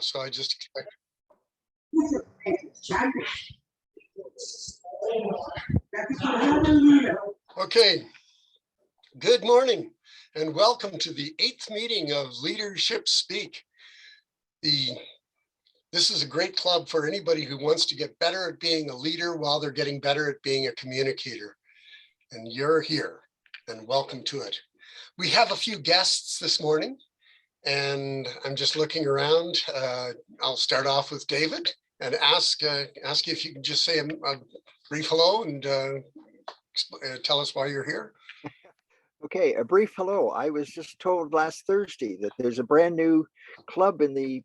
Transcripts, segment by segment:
So I just expect. Okay, good morning and welcome to the 8th meeting of Leadership Speak. This is a great club for anybody who wants to get better at being a leader while they're getting better at being a communicator. And you're here and welcome to it. We have a few guests this morning and I'm just looking around. I'll start off with David and ask you if you can just say a brief hello and tell us why you're here. Okay, a brief hello. I was just told last Thursday that there's a brand new club in the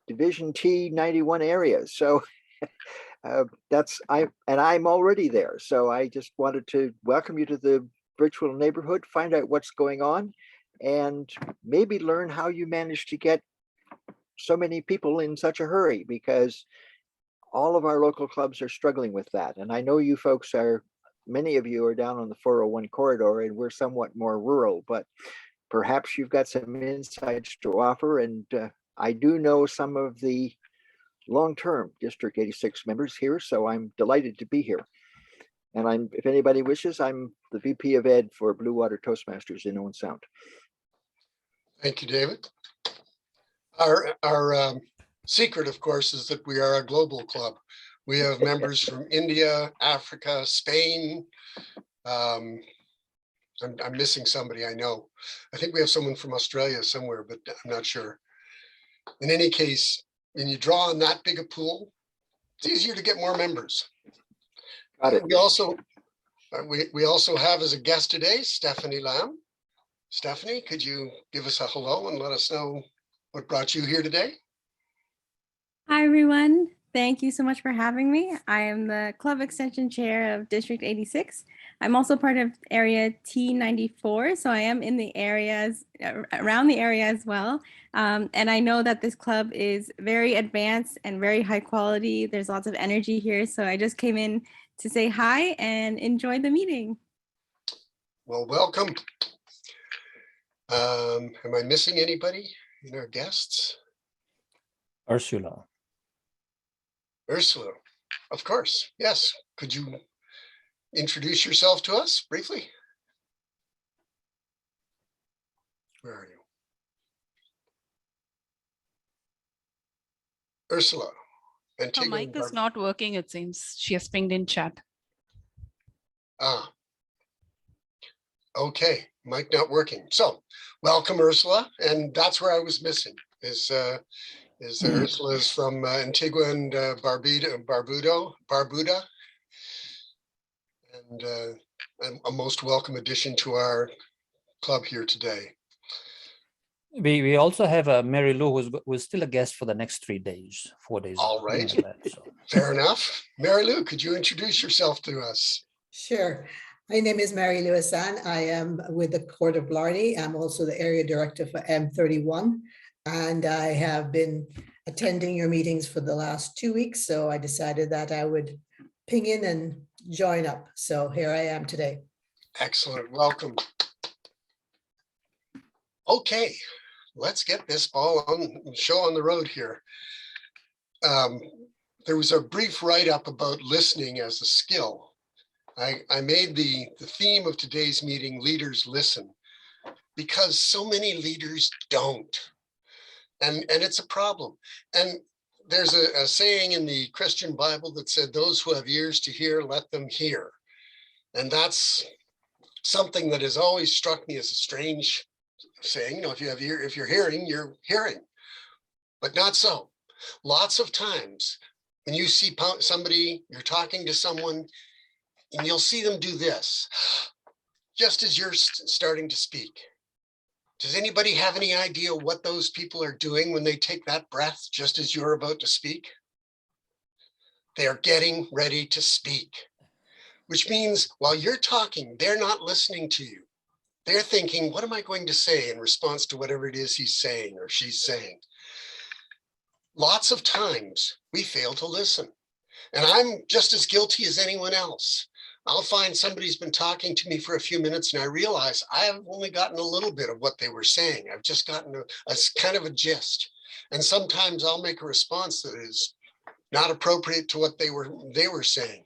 Division T 91 area. So I'm already there. So I just wanted to welcome you to the virtual neighborhood, find out what's going on, and maybe learn how you managed to get so many people in such a hurry, because all of our local clubs are struggling with that. And I know you folks many of you are down on the 401 corridor and we're somewhat more rural, but perhaps you've got some insights to offer. And I do know some of the long-term District 86 members here, so I'm delighted to be here. And if anybody wishes, I'm the VP of Ed for Blue Water Toastmasters in Owen Sound. Thank you, David. Our secret, of course, is that we are a global club. We have members from India, Africa, Spain. I'm missing somebody, I know. I think we have someone from Australia somewhere, but I'm not sure. In any case, when you draw on that big a pool, it's easier to get more members. Got it. We also have as a guest today, Stephanie Lamb. Stephanie, could you give us a hello and let us know what brought you here today? Hi, everyone. Thank you so much for having me. I am the Club Extension Chair of District 86. I'm also part of Area T94, so I am in the areas, around the area as well. And I know that this club is very advanced and very high quality. There's lots of energy here, so I just came in to say hi and enjoy the meeting. Well, welcome. Am I missing anybody in our guests? Ursula, of course. Yes. Could you introduce yourself to us briefly? Where are you? Ursula. Her mic is not working, it seems. She has pinged in chat. Okay, mic not working. So welcome, Ursula. And that's where I was missing is Ursula is from Antigua and Barbuda. And a most welcome addition to our club here today. we also have Mary Lou, who's still a guest for the next 4 days. All right, fair enough. Mary Lou, could you introduce yourself to us? Sure. My name is Mary Lou Hassan. I am with the Court of Blarney. I'm also the area director for M31, and I have been attending your meetings for the last 2 weeks. So I decided that I would ping in and join up. So here I am today. Excellent, welcome. Okay, let's get this show on the road here. There was a brief write-up about listening as a skill. I made the theme of today's meeting, leaders listen, because so many leaders don't. And it's a problem. And there's a saying in the Christian Bible that said, those who have ears to hear, let them hear. And that's something that has always struck me as a strange saying. You know, if you're hearing, you're hearing, but not so. Lots of times when you see somebody, you're talking to someone, and you'll see them do this, just as you're starting to speak. Does anybody have any idea what those people are doing when they take that breath, just as you're about to speak? They are getting ready to speak, which means while you're talking, they're not listening to you. They're thinking, what am I going to say in response to whatever it is he's saying or she's saying? Lots of times we fail to listen. And I'm just as guilty as anyone else. I'll find somebody's been talking to me for a few minutes and I realize I have only gotten a little bit of what they were saying. I've just gotten a kind of a gist. And sometimes I'll make a response that is not appropriate to what they were saying.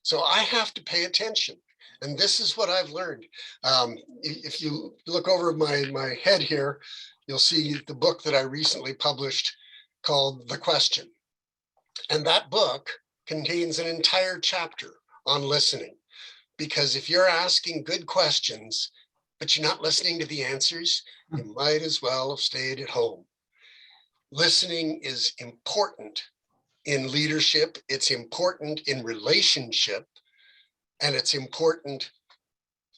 So I have to pay attention. And this is what I've learned. If you look over my head here, you'll see the book that I recently published called The Question. And that book contains an entire chapter on listening. Because if you're asking good questions, but you're not listening to the answers, you might as well have stayed at home. Listening is important in leadership, it's important in relationship, and it's important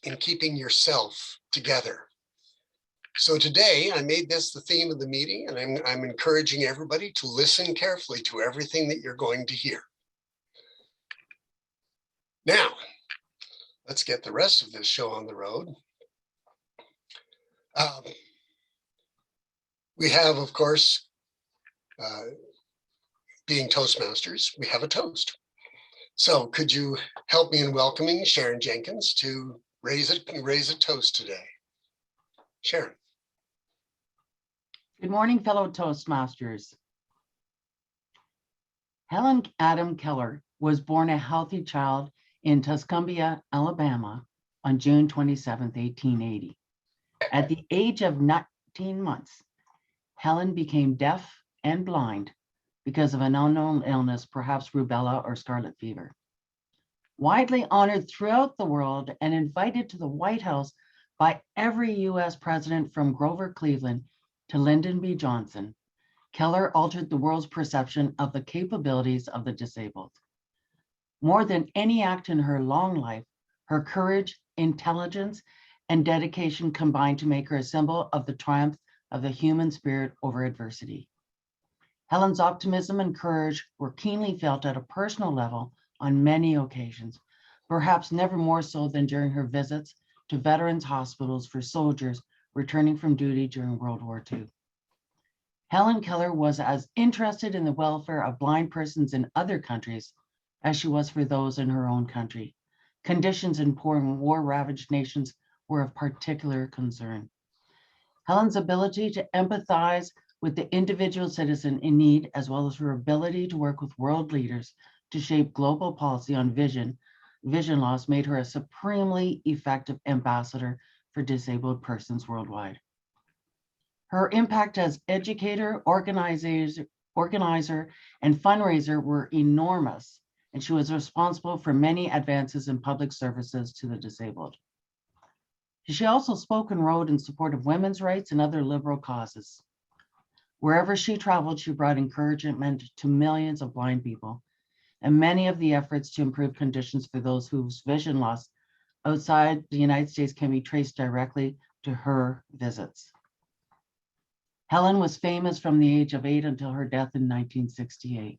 in keeping yourself together. So today I made this the theme of the meeting, and I'm encouraging everybody to listen carefully to everything that you're going to hear. Now, let's get the rest of this show on the road. We have, of course, being Toastmasters, we have a toast. So could you help me in welcoming Sharon Jenkins to raise a toast today? Sharon. Good morning, fellow Toastmasters. Helen Adam Keller was born a healthy child in Tuscumbia, Alabama on June 27, 1880. At the age of 19 months, Helen became deaf and blind because of an unknown illness, perhaps rubella or scarlet fever. Widely honored throughout the world and invited to the White House by every US president from Grover Cleveland to Lyndon B. Johnson, Keller altered the world's perception of the capabilities of the disabled. More than any act in her long life, her courage, intelligence, and dedication combined to make her a symbol of the triumph of the human spirit over adversity. Helen's optimism and courage were keenly felt at a personal level on many occasions, perhaps never more so than during her visits to veterans' hospitals for soldiers returning from duty during World War II. Helen Keller was as interested in the welfare of blind persons in other countries as she was for those in her own country. Conditions in poor and war-ravaged nations were of particular concern. Helen's ability to empathize with the individual citizen in need, as well as her ability to work with world leaders to shape global policy on vision loss, made her a supremely effective ambassador for disabled persons worldwide. Her impact as educator, organizer, and fundraiser were enormous, and she was responsible for many advances in public services to the disabled. She also spoke and wrote in support of women's rights and other liberal causes. Wherever she traveled, she brought encouragement to millions of blind people, and many of the efforts to improve conditions for those whose vision loss outside the United States can be traced directly to her visits. Helen was famous from the age of 8 until her death in 1968.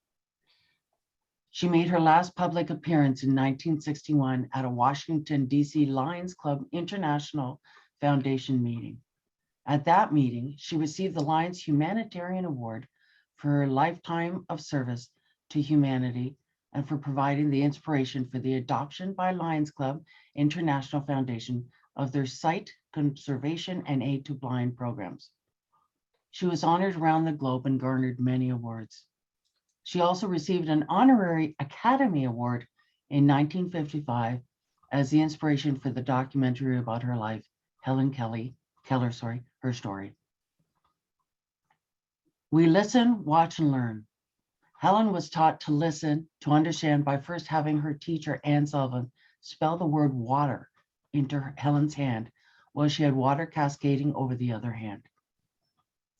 She made her last public appearance in 1961 at a Washington, D.C. Lions Club International Foundation meeting. At that meeting, she received the Lions Humanitarian Award for her lifetime of service to humanity and for providing the inspiration for the adoption by Lions Club International Foundation of their sight conservation and aid to blind programs. She was honored around the globe and garnered many awards. She also received an honorary Academy Award in 1955 as the inspiration for the documentary about her life, Helen Keller, her story. We listen, watch, and learn. Helen was taught to listen, to understand by first having her teacher, Anne Sullivan, spell the word water into Helen's hand while she had water cascading over the other hand.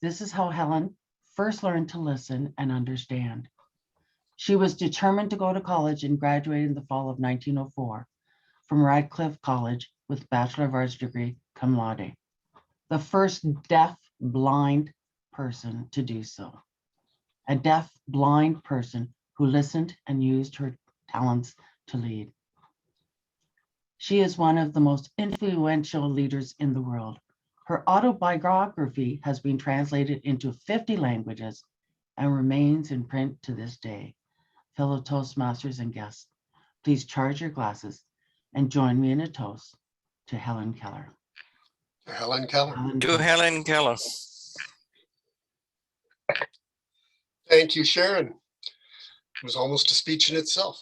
This is how Helen first learned to listen and understand. She was determined to go to college and graduated in the fall of 1904 from Radcliffe College with Bachelor of Arts degree cum laude, the first deaf blind person to do so. A deaf blind person who listened and used her talents to lead. She is one of the most influential leaders in the world. Her autobiography has been translated into 50 languages and remains in print to this day. Fellow Toastmasters and guests, please charge your glasses and join me in a toast to Helen Keller. Helen Keller. Helen To Keller. Helen Keller. Thank you, Sharon. It was almost a speech in itself.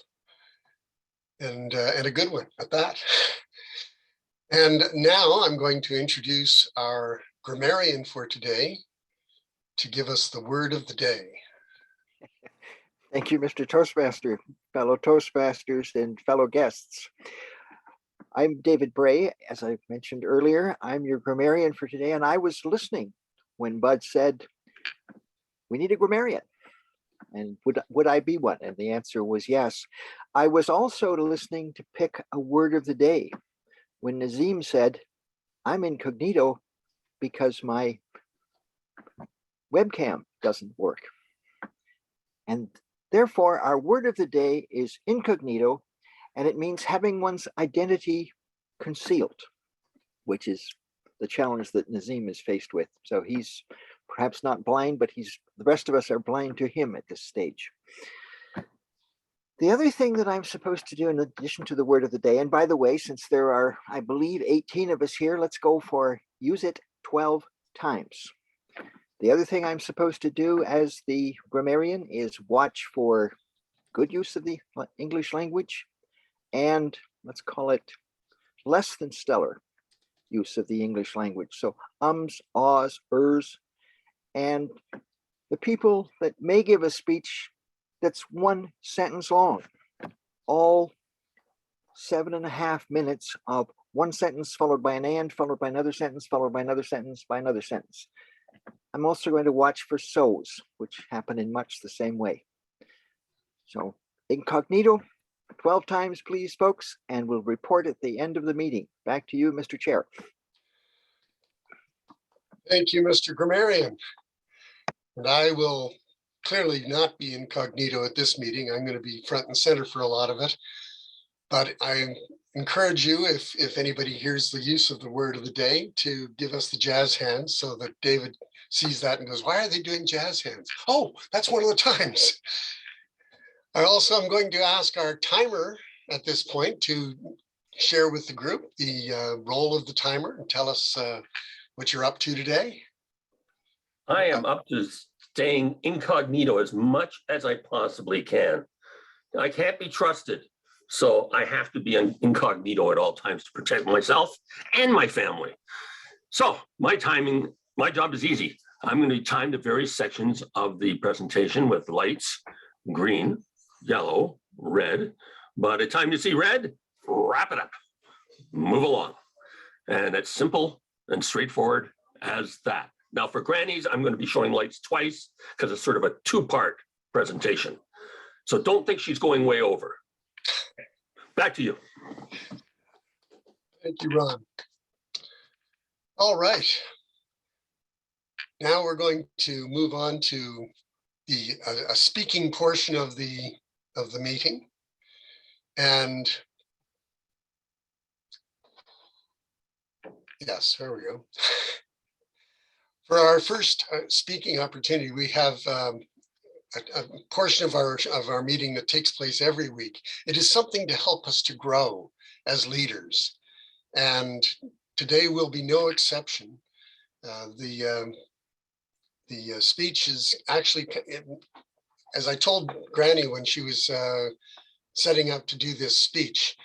And a good one at that. And now I'm going to introduce our grammarian for today to give us the word of the day. Thank you, Mr. Toastmaster, fellow Toastmasters and fellow guests. I'm David Bray. As I mentioned earlier, I'm your grammarian for today, and I was listening when Bud said, we need a grammarian. And would I be one? And the answer was yes. I was also listening to pick a word of the day when Nazim said, I'm incognito because my webcam doesn't work. And therefore, our word of the day is incognito, and it means having one's identity concealed, which is the challenge that Nazim is faced with. So he's perhaps not blind, but the rest of us are blind to him at this stage. The other thing that I'm supposed to do in addition to the word of the day, and by the way, since there are, I believe, 18 of us here, let's go for use it 12 times. The other thing I'm supposed to do as the grammarian is watch for good use of the English language and let's call it less than stellar use of the English language. So ums, ahs, ers, and the people that may give a speech that's one sentence long, all 7.5 minutes of one sentence followed by an and, followed by another sentence, followed by another sentence, by another sentence. I'm also going to watch for so's, which happen in much the same way. So incognito 12 times, please, folks, and we'll report at the end of the meeting. Back to you, Mr. Chair. Thank you, Mr. Grammarian. And I will clearly not be incognito at this meeting. I'm going to be front and center for a lot of it. But I encourage you, if anybody hears the use of the word of the day, to give us the jazz hands so that David sees that and goes, why are they doing jazz hands? Oh, that's one of the times. I also am going to ask our timer at this point to share with the group the role of the timer and tell us what you're up to today. I am up to staying incognito as much as I possibly can. I can't be trusted, so I have to be incognito at all times to protect myself and my family. So my job is easy. I'm going to time the various sections of the presentation with lights, green, yellow, red. By the time you see red, wrap it up, move along. And it's simple and straightforward as that. Now for grannies, I'm going to be showing lights twice because it's sort of a two-part presentation. So don't think she's going way over. Back to you. Thank you, Ron. All right. Now we're going to move on to the a speaking portion of the meeting. And yes, there we go. For our first speaking opportunity, we have a portion of our meeting that takes place every week. It is something to help us to grow as leaders. And today will be no exception. The speech is actually, as I told Granny when she was setting up to do this speech,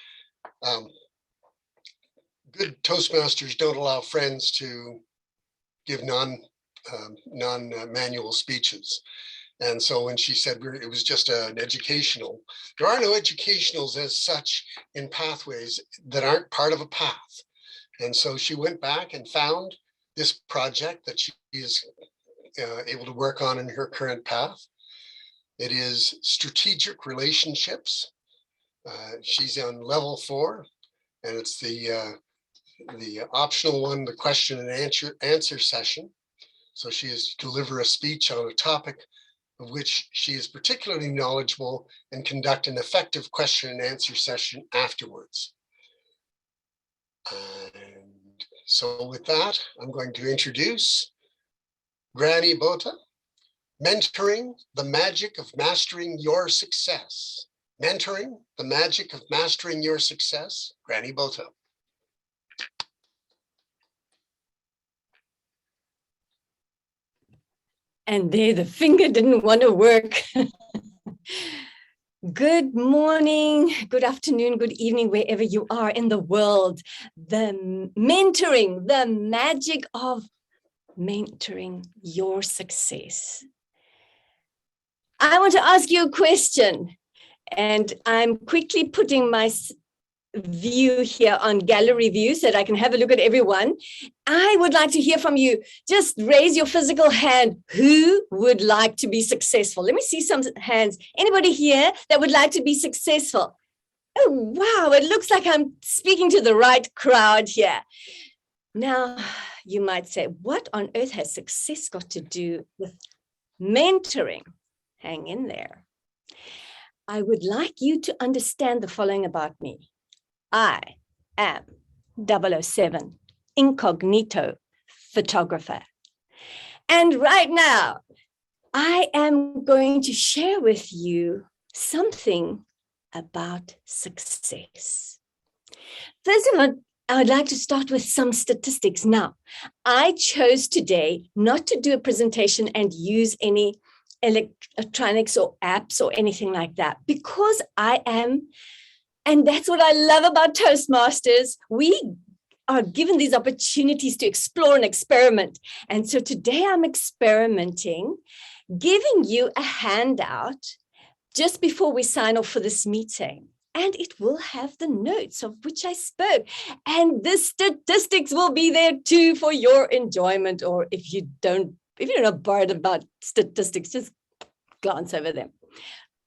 good Toastmasters don't allow friends to give non-manual speeches. And so when she said it was just an educational, there are no educationals as such in Pathways that aren't part of a path. And so she went back and found this project that she is able to work on in her current path. It is strategic relationships. She's on level 4, and it's the optional one, the question and answer session. So she is to deliver a speech on a topic of which she is particularly knowledgeable and conduct an effective question and answer session afterwards. And so with that, I'm going to introduce Granny Bota, Mentoring the Magic of Mastering Your Success. Mentoring the Magic of Mastering Your Success, Granny Bota. And there, the finger didn't want to work. Good morning, good afternoon, good evening, wherever you are in the world. The mentoring, the magic of mentoring your success. I want to ask you a question, and I'm quickly putting my view here on gallery view so that I can have a look at everyone. I would like to hear from you. Just raise your physical hand. Who would like to be successful? Let me see some hands. Anybody here that would like to be successful? Oh, wow. It looks like I'm speaking to the right crowd here. Now, you might say, what on earth has success got to do with mentoring? Hang in there. I would like you to understand the following about me. I am 007, incognito photographer. And right now, I am going to share with you something about success. First of all, I would like to start with some statistics. Now, I chose today not to do a presentation and use any electronics or apps or anything like that, because I am, and that's what I love about Toastmasters. We are given these opportunities to explore and experiment. And so today I'm experimenting, giving you a handout just before we sign off for this meeting. And it will have the notes of which I spoke. And the statistics will be there too for your enjoyment. Or if you're not bored about statistics, just glance over them.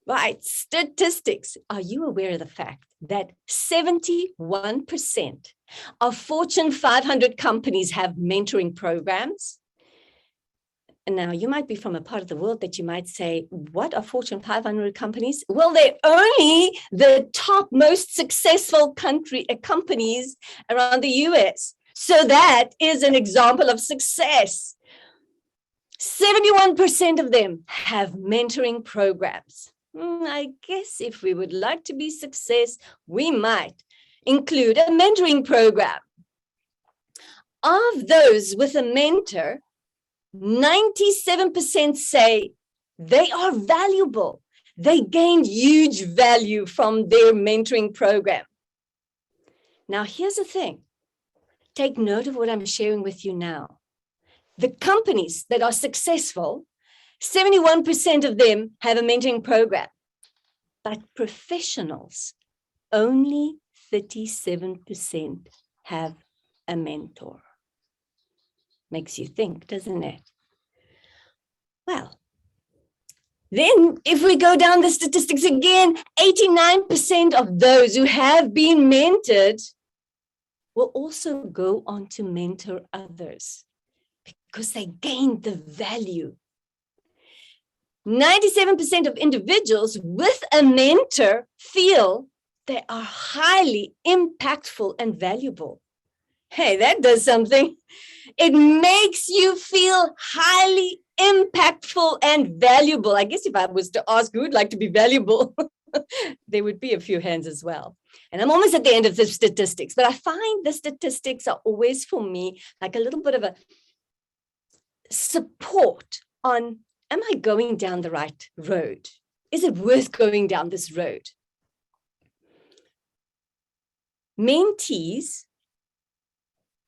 Right, statistics. Are you aware of the fact that 71% of Fortune 500 companies have mentoring programs? And now you might be from a part of the world that you might say, what are Fortune 500 companies? Well, they're only the top most successful companies around the US. So that is an example of success. 71% of them have mentoring programs. I guess if we would like to be success, we might include a mentoring program. Of those with a mentor, 97% say they are valuable. They gained huge value from their mentoring program. Now, here's the thing. Take note of what I'm sharing with you now. The companies that are successful, 71% of them have a mentoring program, but professionals, only 37% have a mentor. Makes you think, doesn't it? Well, then if we go down the statistics again, 89% of those who have been mentored will also go on to mentor others because they gained the value. 97% of individuals with a mentor feel they are highly impactful and valuable. Hey, that does something. It makes you feel highly impactful and valuable. I guess if I was to ask who would like to be valuable, there would be a few hands as well. And I'm almost at the end of the statistics, but I find the statistics are always for me like a little bit of a support on, am I going down the right road? Is it worth going down this road? Mentees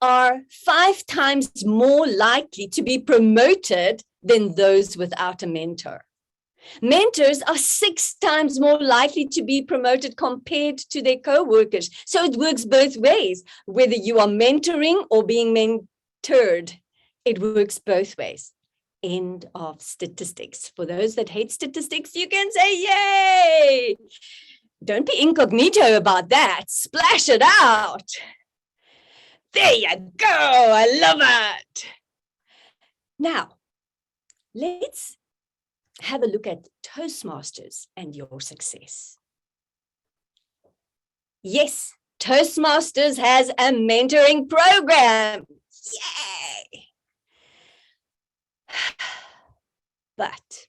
are 5 times more likely to be promoted than those without a mentor. Mentors are 6 times more likely to be promoted compared to their co-workers. So it works both ways, whether you are mentoring or being mentored, it works both ways. End of statistics. For those that hate statistics, you can say, yay! Don't be incognito about that. Splash it out. There you go. I love it. Now, let's have a look at Toastmasters and your success. Yes, Toastmasters has a mentoring program. Yay! But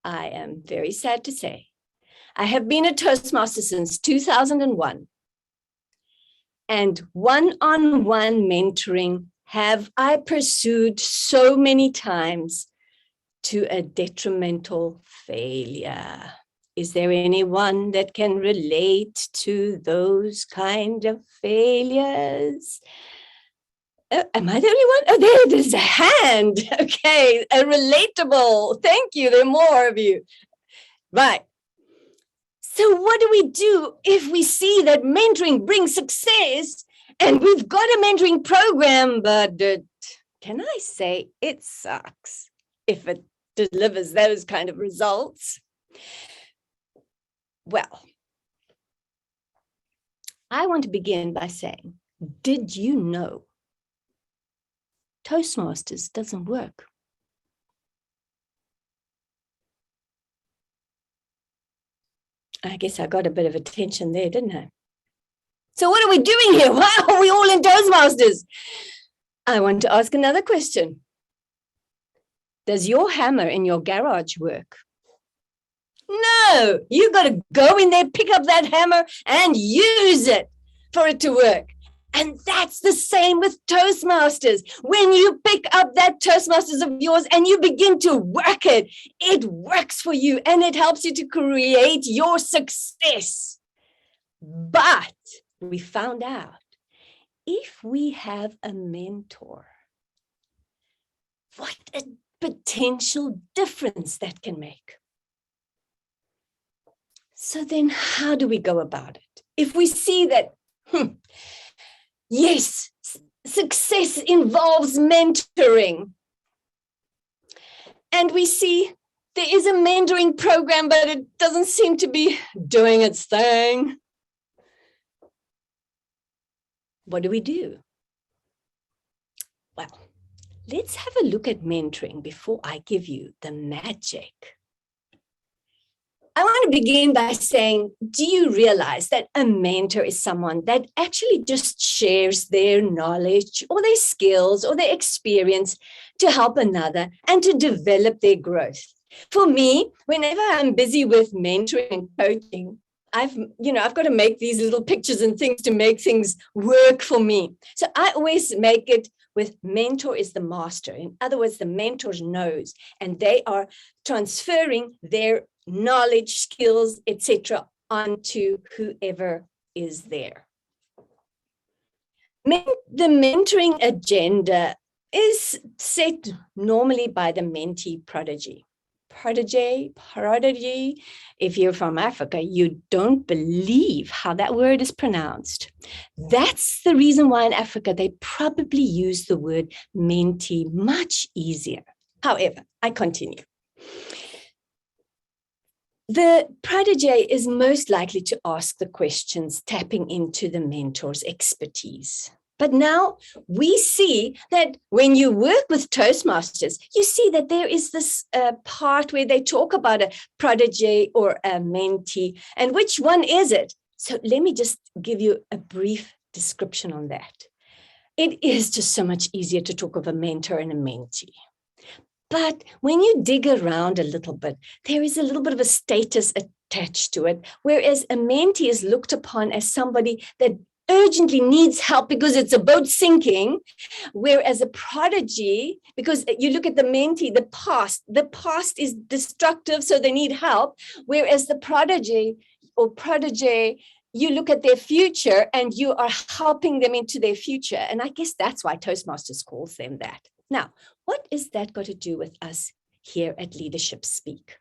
I am very sad to say, I have been a Toastmaster since 2001. And one-on-one mentoring have I pursued so many times to a detrimental failure? Is there anyone that can relate to those kind of failures? Am I the only one? Oh, there's a hand. Okay, a relatable. Thank you. There are more of you. Right. So what do we do if we see that mentoring brings success and we've got a mentoring program, but can I say it sucks if it delivers those kind of results? Well, I want to begin by saying, did you know Toastmasters doesn't work? I guess I got a bit of attention there, didn't I? So what are we doing here? Why are we all in Toastmasters? I want to ask another question. Does your hammer in your garage work? No, you got to go in there, pick up that hammer and use it for it to work. And that's the same with Toastmasters. When you pick up that Toastmasters of yours and you begin to work it, it works for you and it helps you to create your success. But we found out if we have a mentor, what a potential difference that can make. So then how do we go about it? If we see that, yes, success involves mentoring. And we see there is a mentoring program, but it doesn't seem to be doing its thing. What do we do? Well, let's have a look at mentoring before I give you the magic. I want to begin by saying, do you realize that a mentor is someone that actually just shares their knowledge or their skills or their experience to help another and to develop their growth? For me, whenever I'm busy with mentoring and coaching, I've got to make these little pictures and things to make things work for me. So I always make it with mentor is the master. In other words, the mentor knows, and they are transferring their knowledge, skills, etc., onto whoever is there. The mentoring agenda is set normally by the mentee prodigy. Prodigy, if you're from Africa, you don't believe how that word is pronounced. That's the reason why in Africa, they probably use the word mentee much easier. However, I continue. The protege is most likely to ask the questions tapping into the mentor's expertise. But now we see that when you work with Toastmasters, you see that there is this part where they talk about a protege or a mentee, and which one is it? So let me just give you a brief description on that. It is just so much easier to talk of a mentor and a mentee. But when you dig around a little bit, there is a little bit of a status attached to it, whereas a mentee is looked upon as somebody that urgently needs help because it's a boat sinking, whereas a prodigy, because you look at the mentee, the past is destructive, so they need help, whereas the prodigy or protege, you look at their future and you are helping them into their future. And I guess that's why Toastmasters calls them that. Now, what is that got to do with us here at Leadership Speak?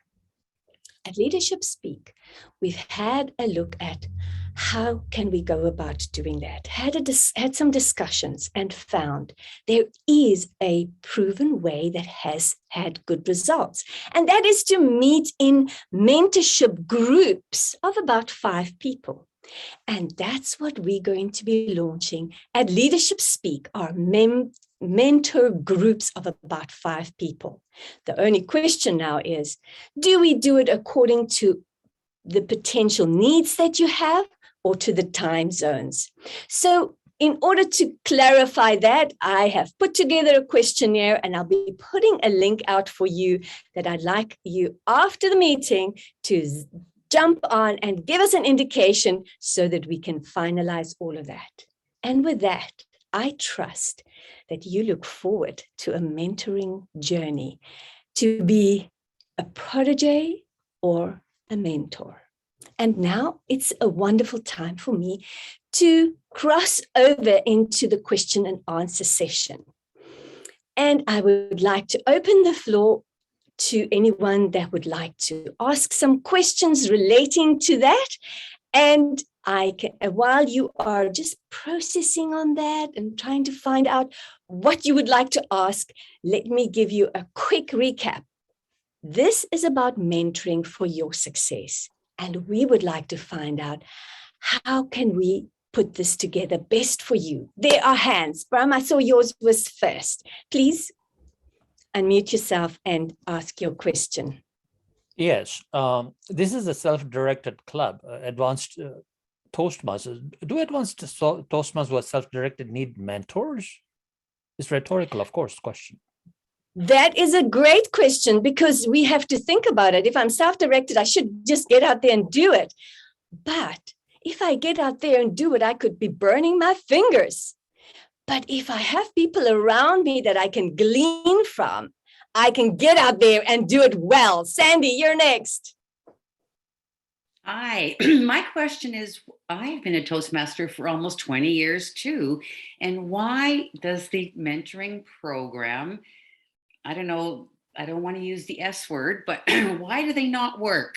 At Leadership Speak, we've had a look at how can we go about doing that, had some discussions and found there is a proven way that has had good results. And that is to meet in mentorship groups of about 5 people. And that's what we're going to be launching at Leadership Speak, our mentor groups of about 5 people. The only question now is, do we do it according to the potential needs that you have or to the time zones? So in order to clarify that, I have put together a questionnaire and I'll be putting a link out for you that I'd like you after the meeting to jump on and give us an indication so that we can finalize all of that. And with that, I trust that you look forward to a mentoring journey, to be a protege or a mentor. And now it's a wonderful time for me to cross over into the question and answer session. And I would like to open the floor to anyone that would like to ask some questions relating to that. And I can, while you are just processing on that and trying to find out what you would like to ask, let me give you a quick recap. This is about mentoring for your success. And we would like to find out, how can we put this together best for you? There are hands. Bram, I saw yours was first. Please unmute yourself and ask your question. Yes, this is a self-directed club, advanced Toastmasters. Do advanced Toastmasters who are self-directed need mentors? It's rhetorical, of course, question. That is a great question, because we have to think about it. If I'm self-directed, I should just get out there and do it. But if I get out there and do it, I could be burning my fingers. But if I have people around me that I can glean from, I can get out there and do it well. Sandy, you're next. Hi, my question is, I've been a Toastmaster for almost 20 years too. And why does the mentoring program, I don't know, I don't want to use the S word, but why do they not work?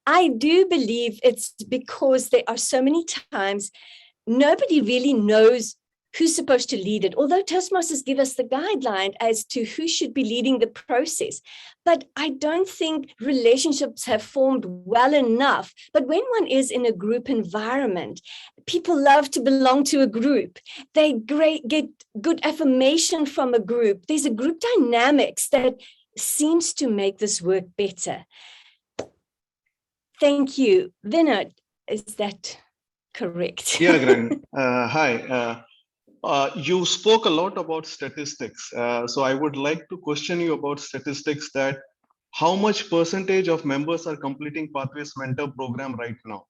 I do believe it's because there are so many times nobody really knows who's supposed to lead it, although Toastmasters give us the guideline as to who should be leading the process. But I don't think relationships have formed well enough. But when one is in a group environment, people love to belong to a group. They get good affirmation from a group. There's a group dynamics that seems to make this work better. Thank you. Vinod, is that correct? Yeah, Granny. Hi. You spoke a lot about statistics. So I would like to question you about statistics, that how much percentage of members are completing Pathways Mentor program right now?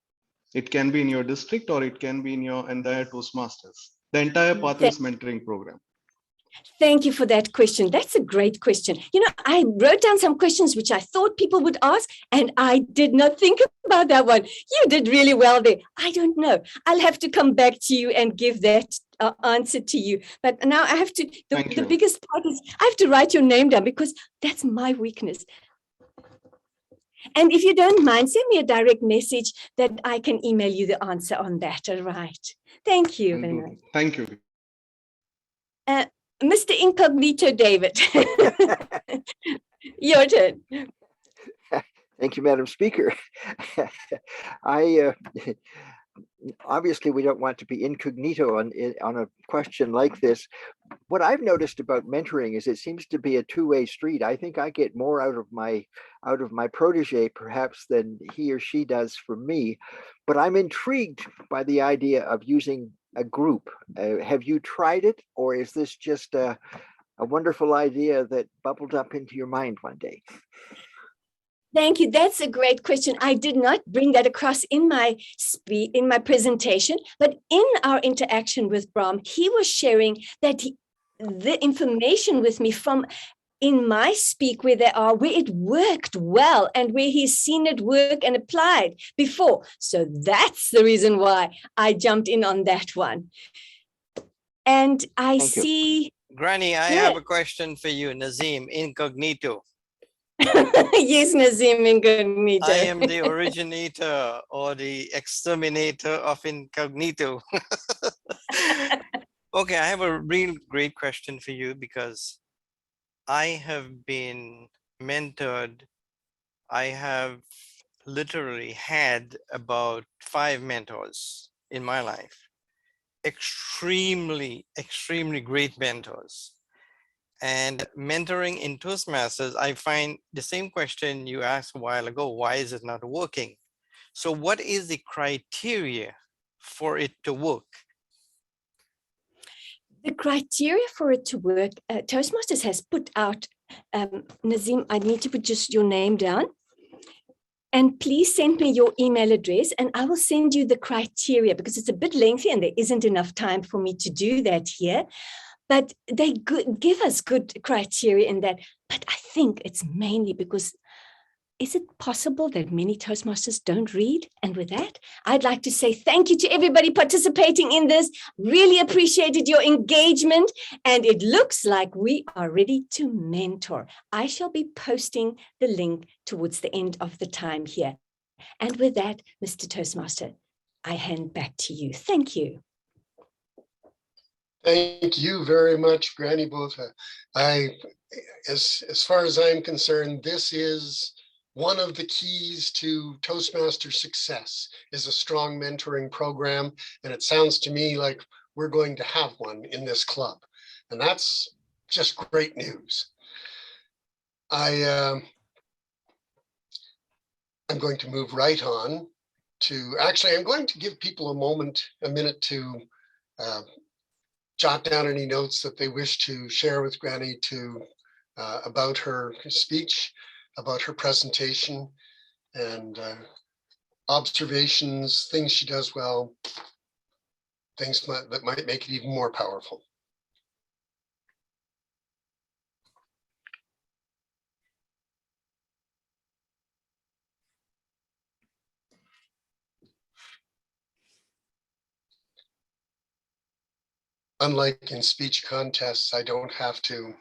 It can be in your district or it can be in your entire Toastmasters, the entire Pathways mentoring program. Thank you for that question. That's a great question. You know, I wrote down some questions which I thought people would ask, and I did not think about that one. You did really well there. I don't know. I'll have to come back to you and give that answer to you. But now I have to, the biggest part is I have to write your name down, because that's my weakness. And if you don't mind, send me a direct message that I can email you the answer on that. All right. Thank you very much. Thank you. Mr. Incognito David, your turn. Thank you, Madam Speaker. Obviously, we don't want to be incognito on a question like this. What I've noticed about mentoring is it seems to be a two-way street. I think I get more out of my protege perhaps than he or she does from me, but I'm intrigued by the idea of using a group. Have you tried it, or is this just a wonderful idea that bubbled up into your mind one day? Thank you. That's a great question. I did not bring that across in my presentation, but in our interaction with Bram, he was sharing that the information with me from in my speak where it worked well and where he's seen it work and applied before. So that's the reason why I jumped in on that one. And I see. Granny, I have a question for you, Nazim Incognito. Yes, Nazim Incognito. I am the originator or the exterminator of Incognito. Okay, I have a real great question for you, because I have been mentored. I have literally had about 5 mentors in my life. Extremely, extremely great mentors. And mentoring in Toastmasters, I find the same question you asked a while ago, why is it not working? So what is the criteria for it to work? The criteria for it to work, Toastmasters has put out, Nazim, I need to put just your name down. And please send me your email address and I will send you the criteria because it's a bit lengthy and there isn't enough time for me to do that here. But they give us good criteria in that. But I think it's mainly because is it possible that many Toastmasters don't read? And with that, I'd like to say thank you to everybody participating in this. Really appreciated your engagement. And it looks like we are ready to mentor. I shall be posting the link towards the end of the time here. And with that, Mr. Toastmaster, I hand back to you. Thank you. Thank you very much, Granny Botha. As far as I'm concerned, this is one of the keys to Toastmaster success is a strong mentoring program. And it sounds to me like we're going to have one in this club. And that's just great news. I'm going to move right on to, actually, I'm going to give people a minute to jot down any notes that they wish to share with Granny about her speech, about her presentation, and observations, things she does well, things that might make it even more powerful. Unlike in speech contests, I don't have to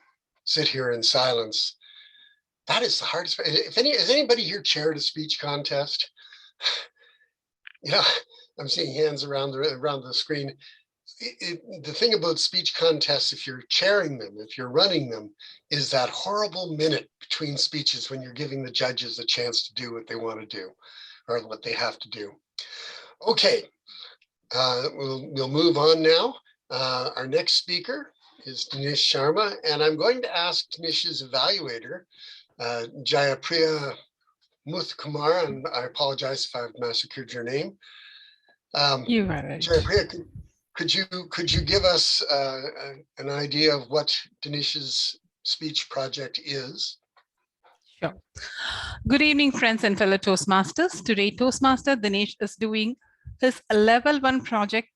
sit here in silence. That is the hardest. Has anybody here chaired a speech contest? Yeah, I'm seeing hands around the screen. The thing about speech contests, if you're chairing them, if you're running them, is that horrible minute between speeches when you're giving the judges a chance to do what they want to do or what they have to do. Okay, we'll move on now. Our next speaker is Dinesh Sharma, and I'm going to ask Dinesh's evaluator, Jayapriya Muthkumar, and I apologize if I've massacred your name. You are right. Jayapriya, could you give us an idea of what Dinesh's speech project is? Sure. Good evening, friends and fellow Toastmasters. Today, Toastmaster Dinesh is doing his level 1 project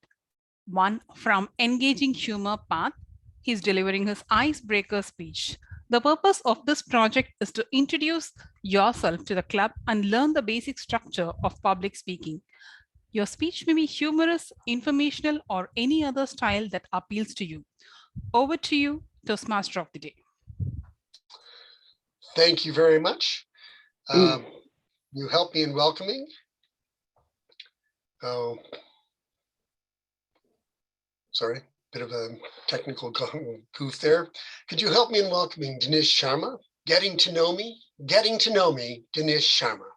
1 from Engaging Humor Path. He's delivering his icebreaker speech. The purpose of this project is to introduce yourself to the club and learn the basic structure of public speaking. Your speech may be humorous, informational, or any other style that appeals to you. Over to you, Toastmaster of the Day. Thank you very much. You helped me in welcoming. Oh, sorry, bit of a technical goof there. Could you help me in welcoming Dinesh Sharma? Getting to know me, Dinesh Sharma.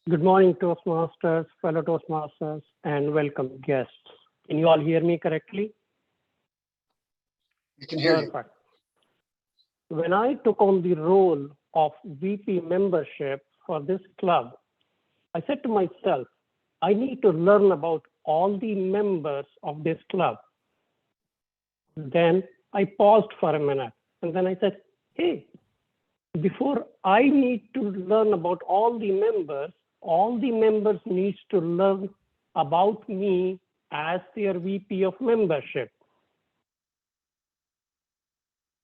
Good morning, Toastmasters, fellow Toastmasters, and welcome guests. Can you all hear me correctly? We can hear you. Perfect. When I took on the role of VP membership for this club, I said to myself, I need to learn about all the members of this club. Then I paused for a minute and then I said, hey, before I need to learn about all the members needs to learn about me as their VP of membership.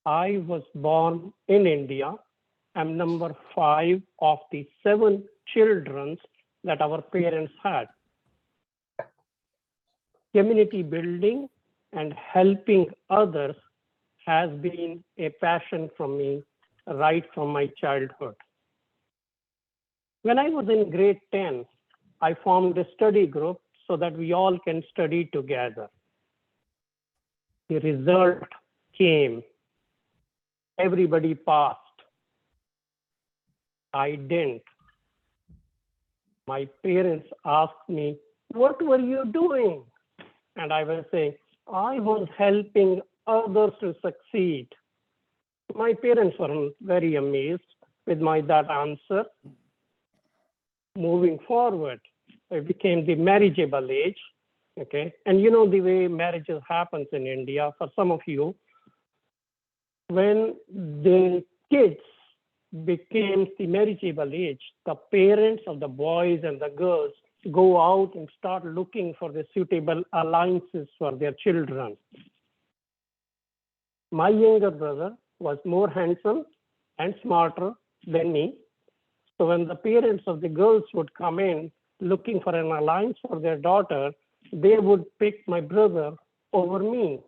I was born in India. I'm number 5 of the 7 children that our parents had. Community building and helping others has been a passion for me right from my childhood. When I was in grade 10, I formed a study group so that we all can study together. The result came. Everybody passed. I didn't. My parents asked me, what were you doing? And I was saying, I was helping others to succeed. My parents were very amazed with that answer. Moving forward, I became the marriageable age. Okay. And you know the way marriages happens in India, for some of you, when the kids became the marriageable age, the parents of the boys and the girls go out and start looking for the suitable alliances for their children. My younger brother was more handsome and smarter than me. So when the parents of the girls would come in looking for an alliance for their daughter, they would pick my brother over me.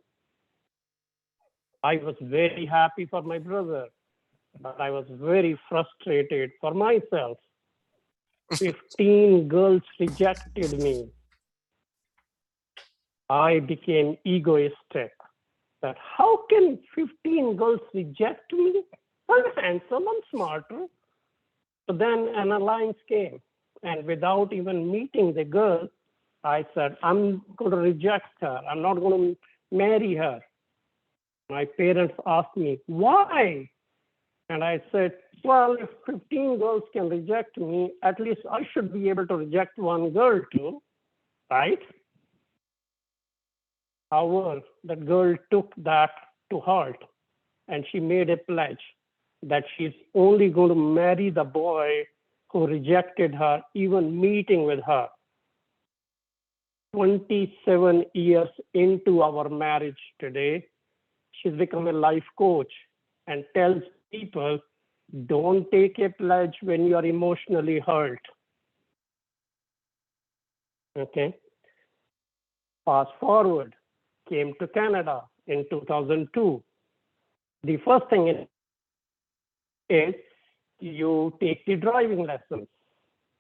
I was very happy for my brother, but I was very frustrated for myself. 15 girls rejected me. I became egoistic. That how can 15 girls reject me? I'm handsome, I'm smarter. So then an alliance came, and without even meeting the girl, I said, I'm going to reject her. I'm not going to marry her. My parents asked me, why? And I said, well, if 15 girls can reject me, at least I should be able to reject one girl too, right? However, that girl took that to heart, and she made a pledge that she's only going to marry the boy who rejected her, even meeting with her. 27 years into our marriage today, she's become a life coach and tells people, don't take a pledge when you are emotionally hurt. Okay. Fast forward, came to Canada in 2002. The first thing is you take the driving lessons.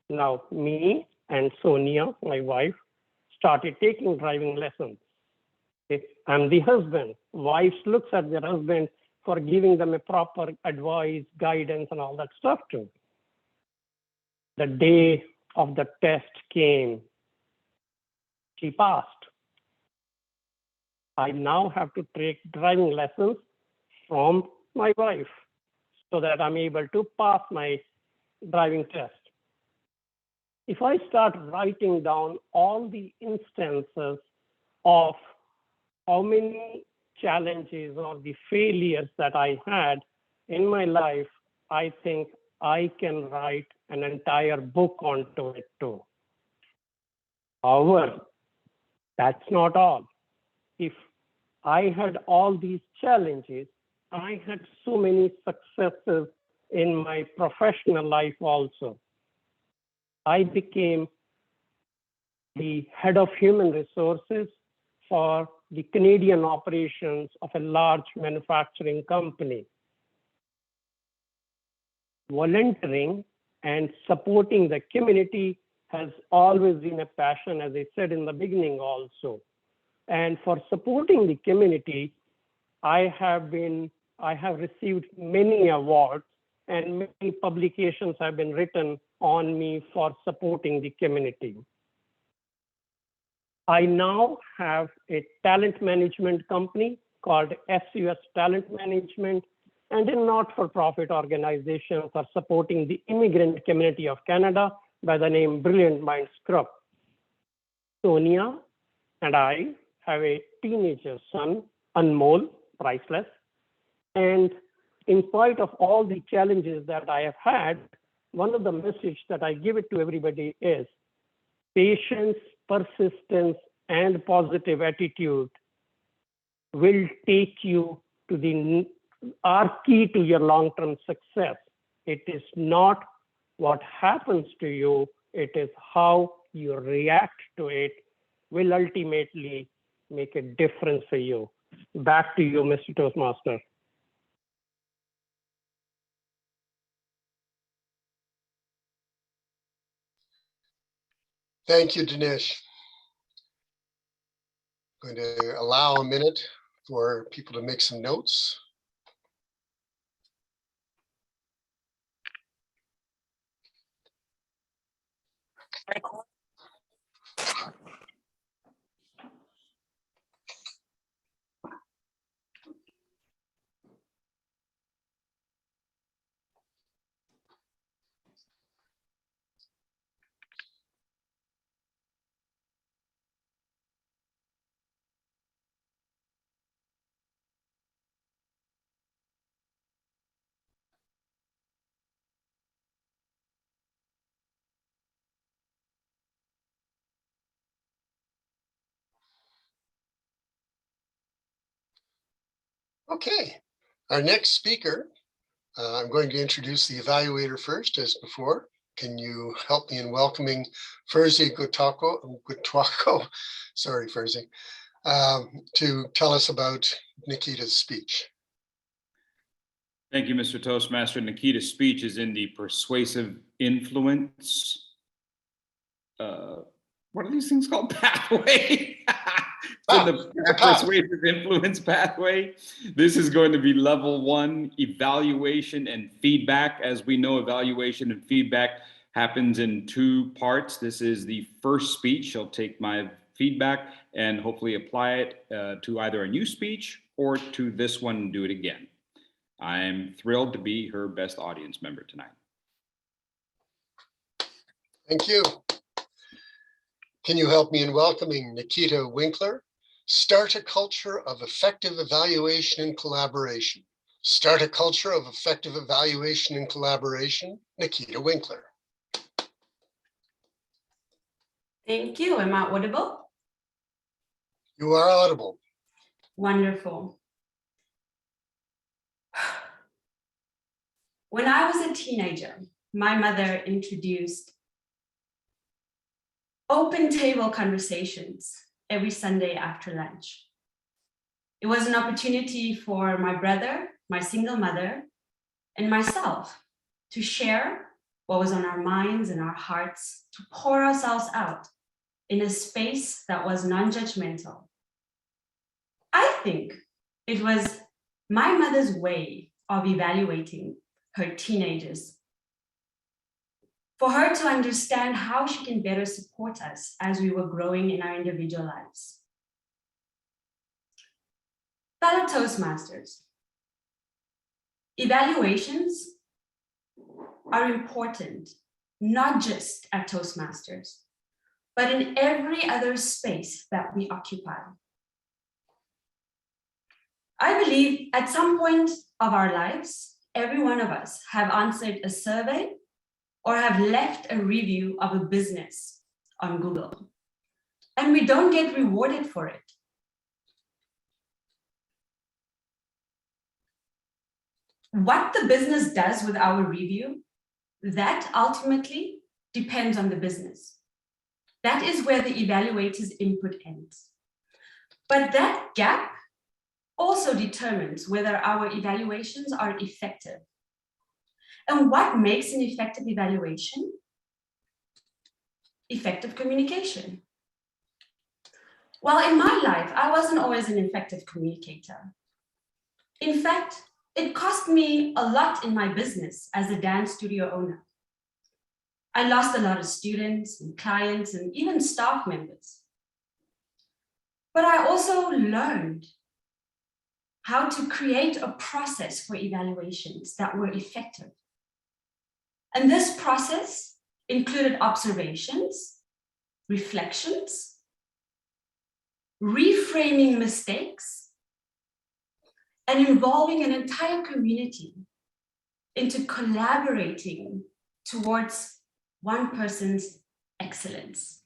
Now, me and Sonia, my wife, started taking driving lessons. Okay. I'm the husband. Wives looks at their husband for giving them a proper advice, guidance, and all that stuff too. The day of the test came. She passed. I now have to take driving lessons from my wife so that I'm able to pass my driving test. If I start writing down all the instances of how many challenges or the failures that I had in my life, I think I can write an entire book onto it too. However, that's not all. If I had all these challenges, I had so many successes in my professional life also. I became the head of human resources for the Canadian operations of a large manufacturing company. Volunteering and supporting the community has always been a passion, as I said in the beginning also. And for supporting the community, I have received many awards, and many publications have been written on me for supporting the community. I now have a talent management company called SUS Talent Management, and a not-for-profit organization for supporting the immigrant community of Canada by the name Brilliant Minds Group. Sonia and I have a teenager son, Anmol, priceless. And in spite of all the challenges that I have had, one of the messages that I give it to everybody is patience, persistence, and positive attitude will take you to are key to your long-term success. It is not what happens to you, it is how you react to it will ultimately make a difference for you. Back to you, Mr. Toastmaster. Thank you, Dinesh. I'm going to allow a minute for people to make some notes. Okay, our next speaker, I'm going to introduce the evaluator first, as before. Can you help me in welcoming Ferzi Gutwako, sorry, Ferzi, to tell us about Nikita's speech. Thank you, Mr. Toastmaster. Nikita's speech is in the persuasive influence. What are these things called? Pathway. In the persuasive influence pathway. This is going to be level 1, evaluation and feedback. As we know, evaluation and feedback happens in 2 parts. This is the first speech. She'll take my feedback and hopefully apply it to either a new speech or to this one and do it again. I'm thrilled to be her best audience member tonight. Thank you. Can you help me in welcoming Nikita Winkler? Start a culture of effective evaluation and collaboration. Start a culture of effective evaluation and collaboration. Nikita Winkler. Thank you. Am I audible? You are audible. Wonderful. When I was a teenager, my mother introduced open table conversations every Sunday after lunch. It was an opportunity for my brother, my single mother, and myself to share what was on our minds and our hearts, to pour ourselves out in a space that was non-judgmental. I think it was my mother's way of evaluating her teenagers, for her to understand how she can better support us as we were growing in our individual lives. Fellow Toastmasters, evaluations are important, not just at Toastmasters, but in every other space that we occupy. I believe at some point of our lives, every one of us have answered a survey or have left a review of a business on Google, and we don't get rewarded for it. What the business does with our review, that ultimately depends on the business. That is where the evaluator's input ends. But that gap also determines whether our evaluations are effective. And what makes an effective evaluation? Effective communication. Well, in my life, I wasn't always an effective communicator. In fact, it cost me a lot in my business as a dance studio owner. I lost a lot of students and clients and even staff members. But I also learned how to create a process for evaluations that were effective. And this process included observations, reflections, reframing mistakes, and involving an entire community into collaborating towards one person's excellence.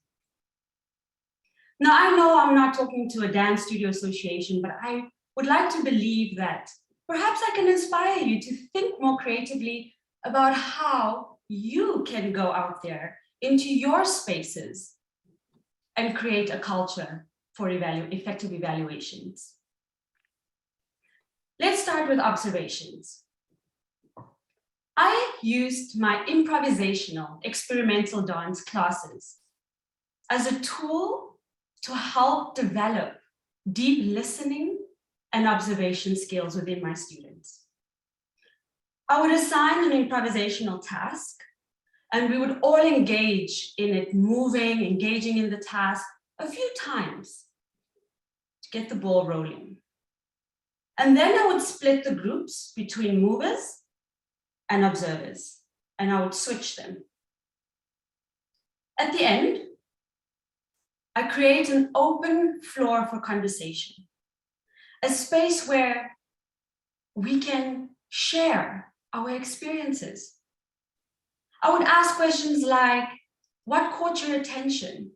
Now, I know I'm not talking to a dance studio association, but I would like to believe that perhaps I can inspire you to think more creatively about how you can go out there into your spaces and create a culture for effective evaluations. Let's start with observations. I used my improvisational experimental dance classes as a tool to help develop deep listening and observation skills within my students. I would assign an improvisational task, and we would all engage in it, engaging in the task a few times to get the ball rolling. And then I would split the groups between movers and observers, and I would switch them. At the end, I create an open floor for conversation, a space where we can share our experiences. I would ask questions like, what caught your attention?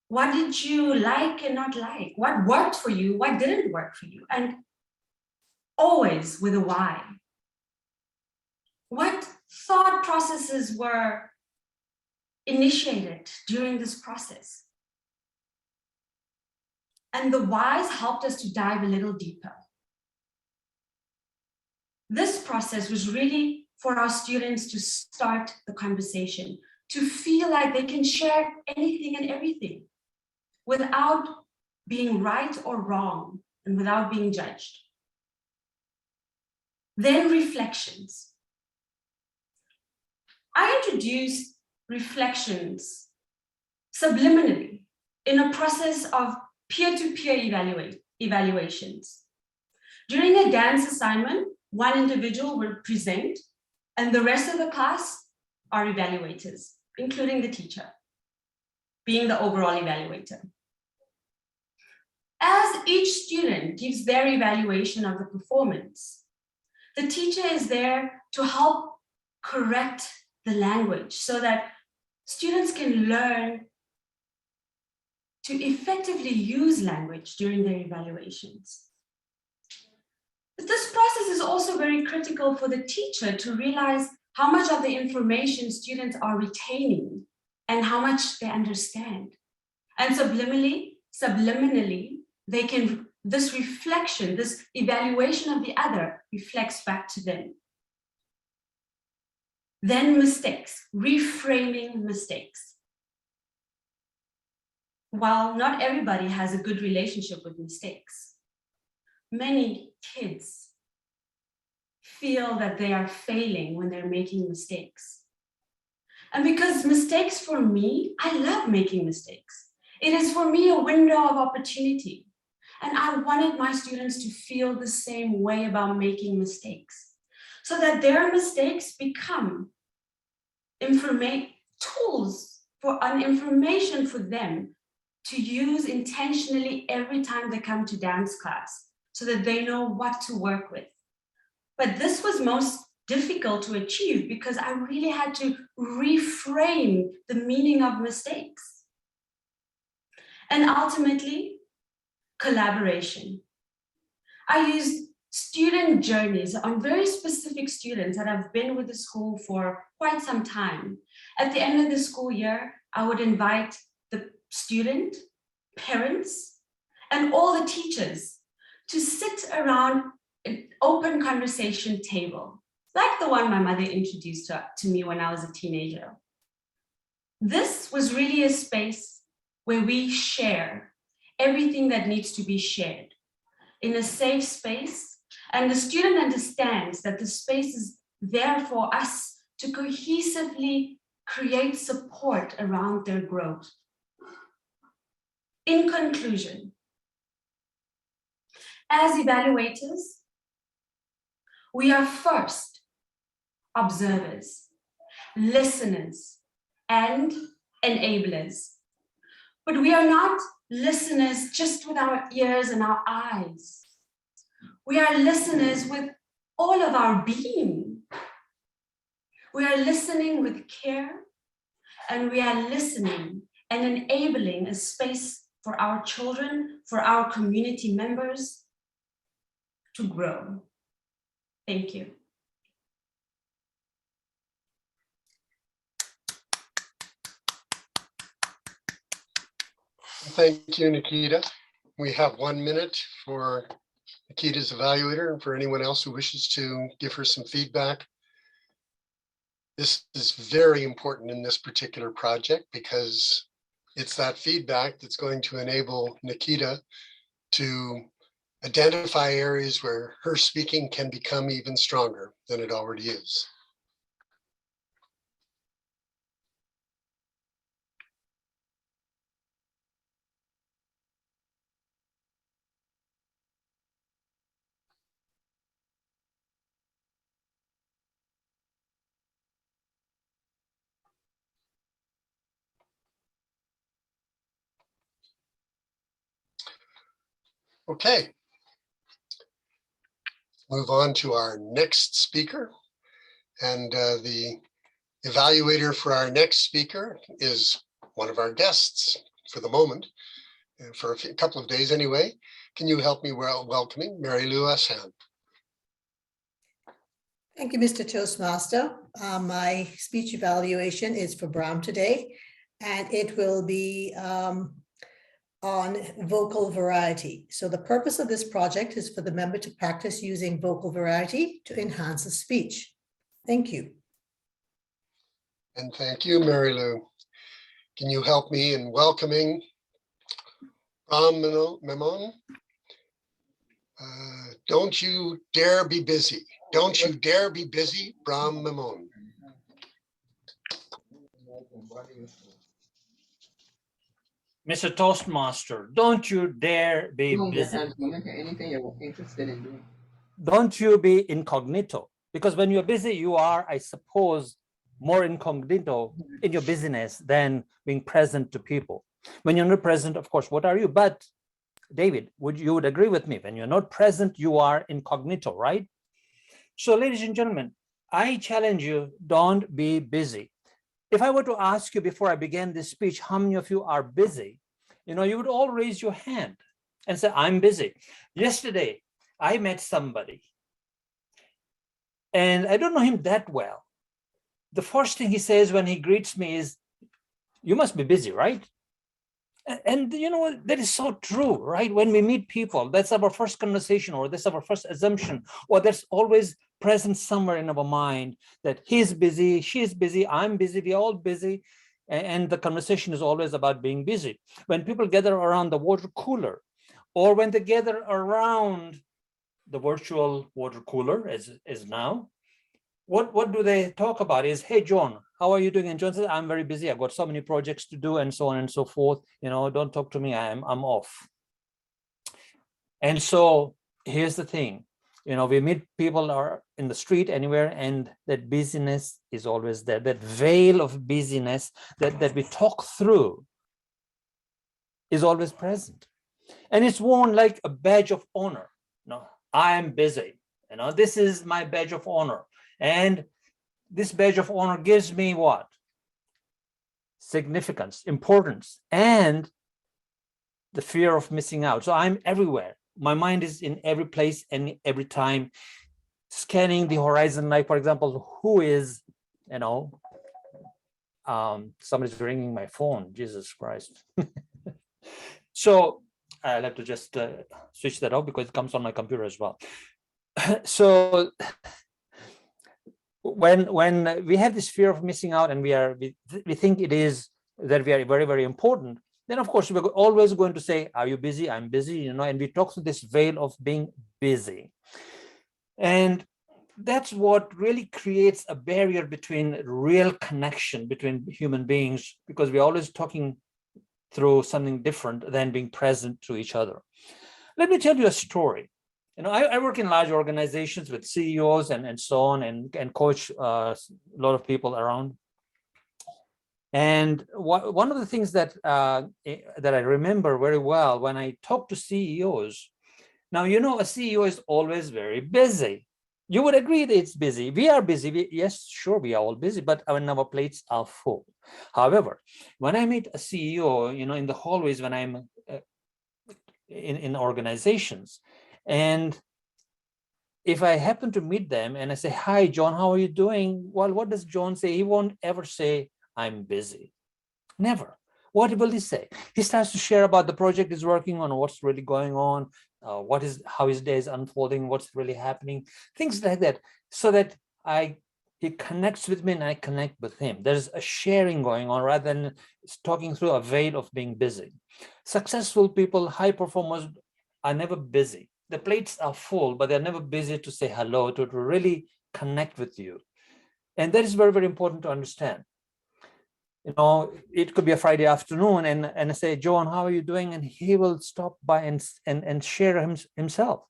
What did you like and not like? What worked for you? What didn't work for you? And always with a why. What thought processes were initiated during this process? And the whys helped us to dive a little deeper. This process was really for our students to start the conversation, to feel like they can share anything and everything without being right or wrong and without being judged. Then reflections. I introduced reflections subliminally in a process of peer-to-peer evaluations. During a dance assignment, one individual will present and the rest of the class are evaluators, including the teacher, being the overall evaluator. As each student gives their evaluation of the performance, the teacher is there to help correct the language so that students can learn to effectively use language during their evaluations. But this process is also very critical for the teacher to realize how much of the information students are retaining and how much they understand. And subliminally, they can, this reflection, this evaluation of the other reflects back to them. Then mistakes, reframing mistakes. While not everybody has a good relationship with mistakes, many kids feel that they are failing when they're making mistakes. And because mistakes for me, I love making mistakes. It is for me a window of opportunity. And I wanted my students to feel the same way about making mistakes, so that their mistakes become tools for information for them to use intentionally every time they come to dance class, so that they know what to work with. But this was most difficult to achieve because I really had to reframe the meaning of mistakes. And ultimately, collaboration. I used student journeys on very specific students that have been with the school for quite some time. At the end of the school year, I would invite the student, parents, and all the teachers to sit around an open conversation table, like the one my mother introduced to me when I was a teenager. This was really a space where we share everything that needs to be shared in a safe space, and the student understands that the space is there for us to cohesively create support around their growth. In conclusion, as evaluators, we are first observers, listeners, and enablers. But we are not listeners just with our ears and our eyes. We are listeners with all of our being. We are listening with care, and we are listening and enabling a space for our children, for our community members to grow. Thank you. Thank you, Nikita. We have 1 minute for Nikita's evaluator and for anyone else who wishes to give her some feedback. This is very important in this particular project because it's that feedback that's going to enable Nikita to identify areas where her speaking can become even stronger than it already is. Okay. Move on to our next speaker. And the evaluator for our next speaker is one of our guests for the moment, for a couple of days anyway. Can you help me welcoming Mary Lou Hassan? Thank you, Mr. Toastmaster. My speech evaluation is for Brown today, and it will be on vocal variety. So the purpose of this project is for the member to practice using vocal variety to enhance his speech. Thank you. And thank you, Mary Lou. Can you help me in welcoming Ram Memon? Don't you dare be busy. Don't you dare be busy, Brahm Memon. Mr. Toastmaster, don't you dare be busy. Anything you're interested in doing. Don't you be incognito. Because when you're busy, you are, I suppose, more incognito in your business than being present to people. When you're not present, of course, what are you? But David, you would agree with me, when you're not present, you are incognito, right? So ladies and gentlemen, I challenge you, don't be busy. If I were to ask you before I began this speech, how many of you are busy? You know, you would all raise your hand and say, I'm busy. Yesterday, I met somebody and I don't know him that well. The first thing he says when he greets me is, you must be busy, right? And you know, that is so true, right? When we meet people, that's our first conversation, or that's our first assumption, or that's always present somewhere in our mind that he's busy, she's busy, I'm busy, we're all busy. And the conversation is always about being busy. When people gather around the water cooler, or when they gather around the virtual water cooler as now, what do they talk about is, hey, John, how are you doing? And John says, I'm very busy. I've got so many projects to do and so on and so forth. You know, don't talk to me. I'm off. And so here's the thing. You know, we meet people are in the street anywhere, and that busyness is always there. That veil of busyness that we talk through is always present. And it's worn like a badge of honor. You know, I'm busy. You know, this is my badge of honor. And this badge of honor gives me what? Significance, importance, and the fear of missing out. So I'm everywhere. My mind is in every place and every time, scanning the horizon. Like, for example, who is, you know, somebody's ringing my phone, Jesus Christ. So I'll have to just switch that off because it comes on my computer as well. So when we have this fear of missing out, and we think it is that we are very, very important, then of course we're always going to say, are you busy? I'm busy, you know, and we talk through this veil of being busy. And that's what really creates a barrier between real connection between human beings, because we're always talking through something different than being present to each other. Let me tell you a story. You know, I work in large organizations with CEOs and so on, and coach a lot of people around. And one of the things that that I remember very well when I talk to CEOs, now, you know, a CEO is always very busy. You would agree that it's busy. We are busy. Yes, sure, we are all busy, but our plates are full. However, when I meet a CEO, you know, in the hallways, when I'm in organizations, and if I happen to meet them and I say, hi, John, how are you doing? Well, what does John say? He won't ever say, I'm busy. Never. What will he say? He starts to share about the project he's working on, what's really going on, how his day is unfolding, what's really happening, things like that, so that he connects with me and I connect with him. There's a sharing going on rather than talking through a veil of being busy. Successful people, high performers are never busy. The plates are full, but they're never busy to say hello, to really connect with you. And that is very, very important to understand. You know, it could be a Friday afternoon and I say, John, how are you doing? And he will stop by and share himself.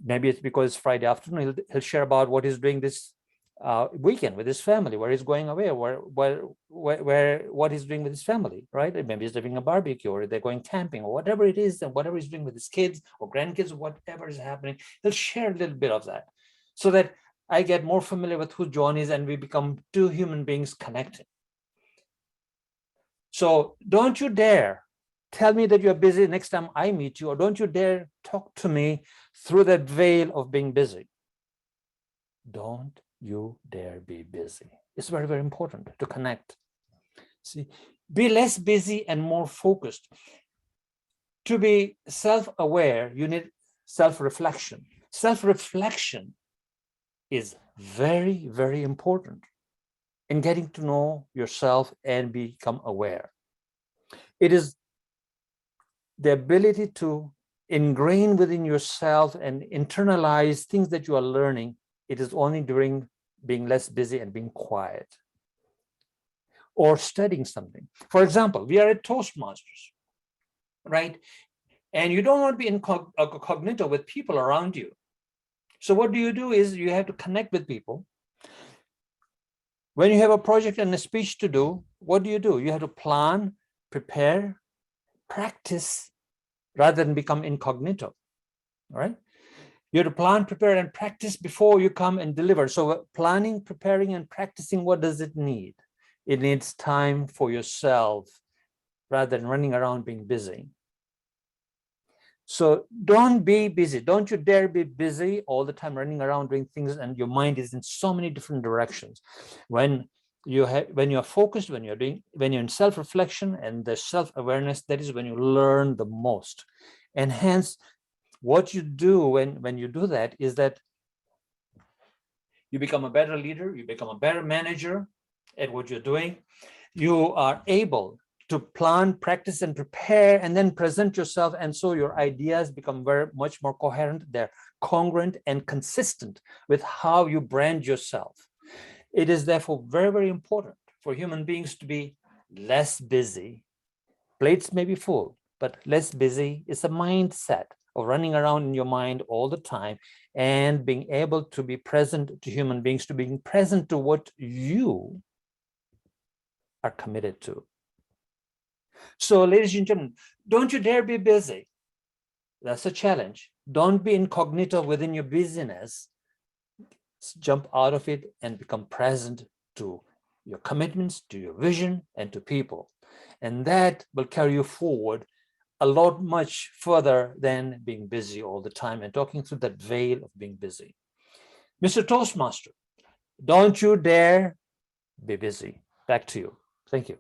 Maybe it's because it's Friday afternoon, he'll share about what he's doing this weekend with his family, where he's going away, what he's doing with his family, right? Maybe he's having a barbecue, or they're going camping, or whatever it is, and whatever he's doing with his kids or grandkids, whatever is happening, he'll share a little bit of that, so that I get more familiar with who John is and we become two human beings connected. So don't you dare tell me that you're busy next time I meet you, or don't you dare talk to me through that veil of being busy. don't you dare be busy. It's very, very important to connect. See, be less busy and more focused. To be self-aware, you need self-reflection. Self-reflection is very, very important in getting to know yourself and become aware. It is the ability to ingrain within yourself and internalize things that you are learning. It is only during being less busy and being quiet or studying something. For example, we are at Toastmasters, right? And you don't want to be incognito with people around you. So what do is you have to connect with people. When you have a project and a speech to do, what do? You have to plan, prepare, practice, rather than become incognito, all right? You have to plan, prepare, and practice before you come and deliver. So planning, preparing, and practicing, what does it need? It needs time for yourself rather than running around being busy. So don't be busy. Don't you dare be busy all the time running around doing things and your mind is in so many different directions. When you're focused, when you're in self-reflection and the self-awareness, that is when you learn the most. And hence, what you do when you do that is that you become a better leader, you become a better manager at what you're doing. You are able to plan, practice, and prepare, and then present yourself. And so your ideas become very much more coherent. They're congruent and consistent with how you brand yourself. It is therefore very, very important for human beings to be less busy. Plates may be full, but less busy is a mindset of running around in your mind all the time and being able to be present to human beings, to being present to what you are committed to. So, ladies and gentlemen, don't you dare be busy. That's a challenge. Don't be incognito within your busyness. Jump out of it and become present to your commitments, to your vision, and to people. And that will carry you forward a lot much further than being busy all the time and talking through that veil of being busy. Mr. Toastmaster, don't you dare be busy. Back to you. Thank you.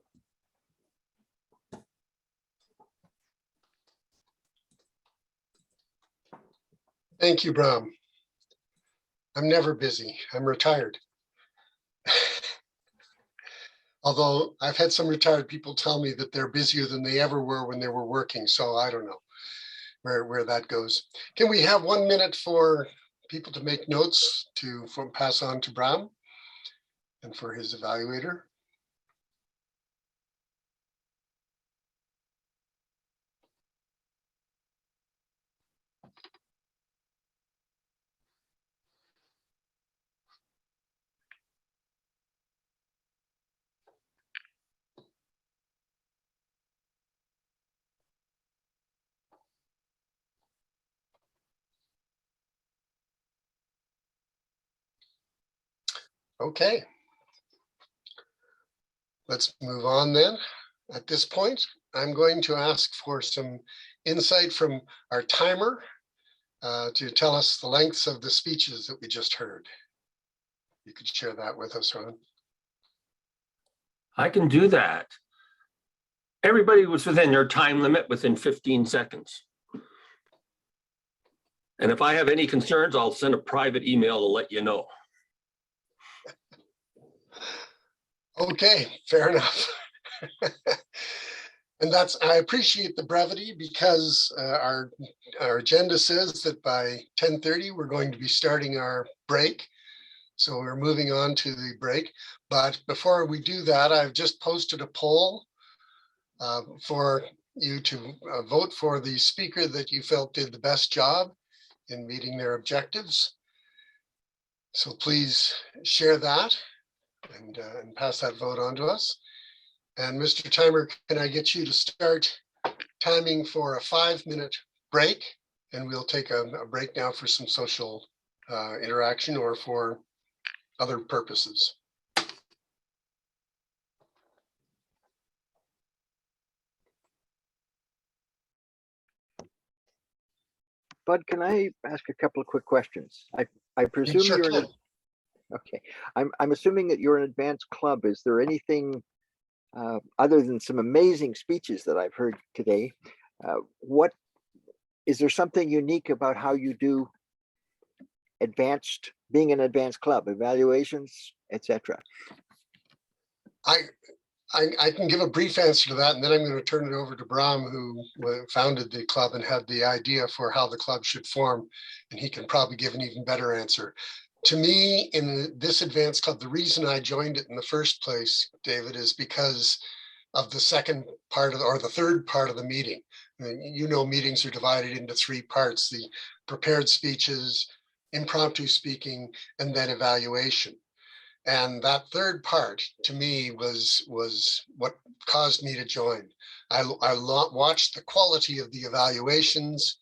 Thank you, Brahm. I'm never busy. I'm retired. Although I've had some retired people tell me that they're busier than they ever were when they were working. So I don't know where that goes. Can we have 1 minute for people to make notes to pass on to Brahm and for his evaluator? Okay. Let's move on then. At this point, I'm going to ask for some insight from our timer to tell us the lengths of the speeches that we just heard. You could share that with us, Ron. I can do that. Everybody was within their time limit within 15 seconds. And if I have any concerns, I'll send a private email to let you know. Okay, fair enough. And I appreciate the brevity because our agenda says that by 10:30, we're going to be starting our break. So we're moving on to the break. But before we do that, I've just posted a poll for you to vote for the speaker that you felt did the best job in meeting their objectives. So please share that and pass that vote on to us. And Mr. Timer, can I get you to start timing for a 5-minute break? And we'll take a break now for some social interaction or for other purposes. Bud, can I ask a couple of quick questions? I presume sure you're can. Okay, I'm assuming that you're an advanced club. Is there anything other than some amazing speeches that I've heard today? What is there something unique about how you do being an advanced club, evaluations, etc.? I can give a brief answer to that, and then I'm going to turn it over to Bram, who founded the club and had the idea for how the club should form, and he can probably give an even better answer. To me, in this advanced club, the reason I joined it in the first place, David, is because of the second part of or the third part of the meeting. You know, meetings are divided into three parts: the prepared speeches, impromptu speaking, and then evaluation. And that third part, to me, was what caused me to join. I watched the quality of the evaluations,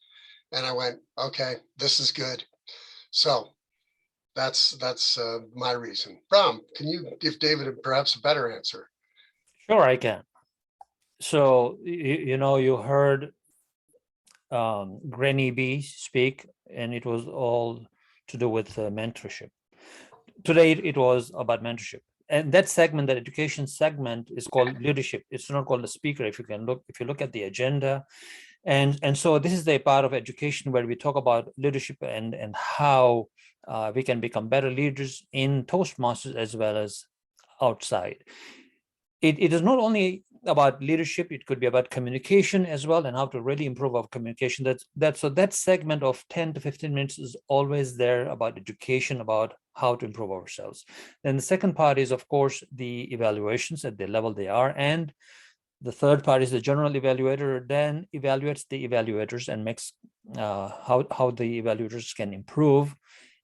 and I went, okay, this is good. So that's my reason. Bram, can you give David perhaps a better answer? Sure, I can. So, you heard Granny B speak, and it was all to do with mentorship. Today, it was about mentorship. And that segment, that education segment, is called leadership. It's not called the speaker. If you look at the agenda. And so this is the part of education where we talk about leadership and how we can become better leaders in Toastmasters as well as outside. It is not only about leadership, it could be about communication as well, and how to really improve our communication. So that segment of 10 to 15 minutes is always there about education, about how to improve ourselves. Then the second part is, of course, the evaluations at the level they are. And the third part is the general evaluator then evaluates the evaluators and makes how the evaluators can improve.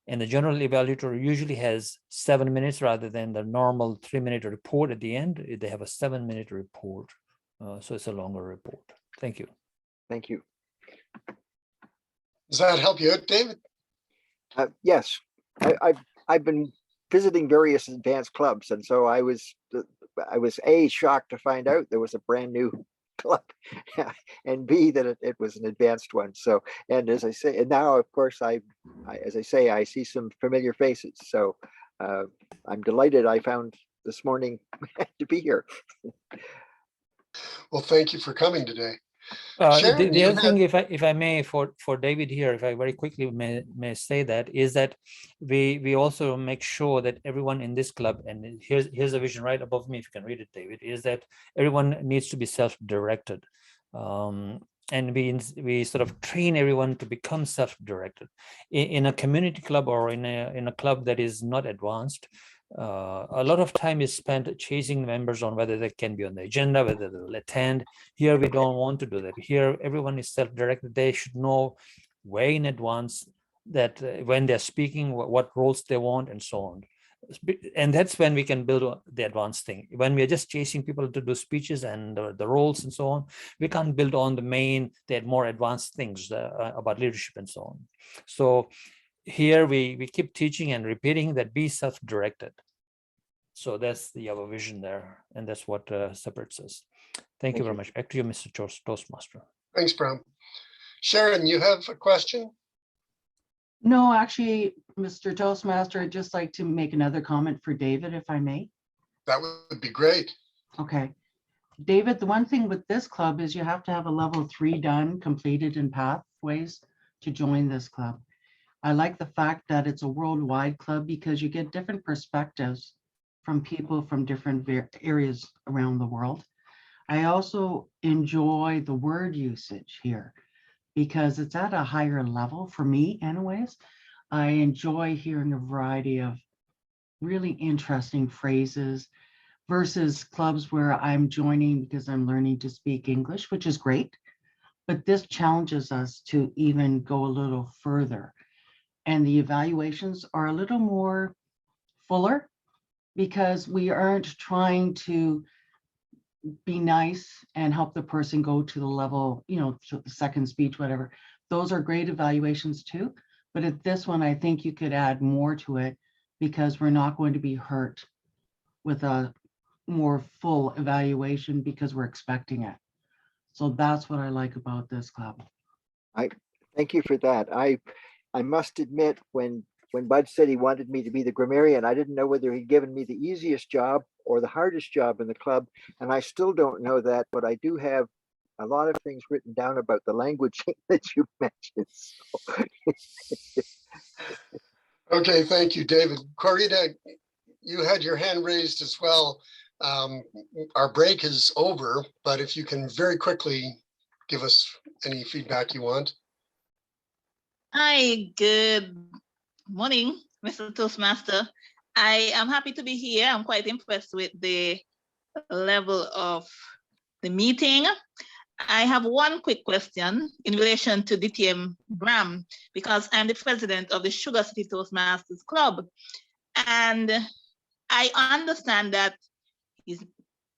And the general evaluator usually has 7 minutes rather than the normal 3-minute report at the end. They have a 7-minute report. So it's a longer report. Thank you. Thank you. Does that help you out, David? Yes, I've been visiting various advanced clubs, and so I was A, shocked to find out there was a brand new club, and B, that it was an advanced one. So, and as I say, and now of course as I say, I see some familiar faces. So I'm delighted I found this morning to be here. Well, thank you for coming today. The other thing, if I may, for David here, if I very quickly may say that, is that we also make sure that everyone in this club, and here's a vision right above me, if you can read it, David, is that everyone needs to be self-directed. And we sort of train everyone to become self-directed. In a community club or in a club that is not advanced, a lot of time is spent chasing members on whether they can be on the agenda, whether they will attend. Here, we don't want to do that. Here, everyone is self-directed. They should know way in advance that when they're speaking, what roles they want, and so on. And that's when we can build the advanced thing. When we're just chasing people to do speeches and the roles and so on, we can't build on the more advanced things about leadership and so on. So here we keep teaching and repeating that be self-directed. So that's our vision there, and that's what separates us. Thank you very much. Back to you, Mr. Toastmaster. Thanks, Bram. Sharon, you have a question? No, actually, Mr. Toastmaster, I'd just like to make another comment for David, if I may. That would be great. Okay. David, the one thing with this club is you have to have a level 3 done, completed in pathways to join this club. I like the fact that it's a worldwide club because you get different perspectives from people from different areas around the world. I also enjoy the word usage here because it's at a higher level for me anyways. I enjoy hearing a variety of really interesting phrases versus clubs where I'm joining because I'm learning to speak English, which is great. But this challenges us to even go a little further. And the evaluations are a little more fuller because we aren't trying to be nice and help the person go to the level, to the second speech, whatever. Those are great evaluations too. But at this one, I think you could add more to it because we're not going to be hurt with a more full evaluation because we're expecting it. So that's what I like about this club. Thank you for that. I must admit, when when Bud said he wanted me to be the grammarian, I didn't know whether he'd given me the easiest job or the hardest job in the club. And I still don't know that, but I do have a lot of things written down about the language that you mentioned. So. Okay, thank you, David. Corita, you had your hand raised as well. Our break is over, but if you can very quickly give us any feedback you want. Hi, good morning, Mr. Toastmaster. I am happy to be here. I'm quite impressed with the level of the meeting. I have one quick question in relation to DTM Bram, because I'm the president of the Sugar City Toastmasters Club. And I understand that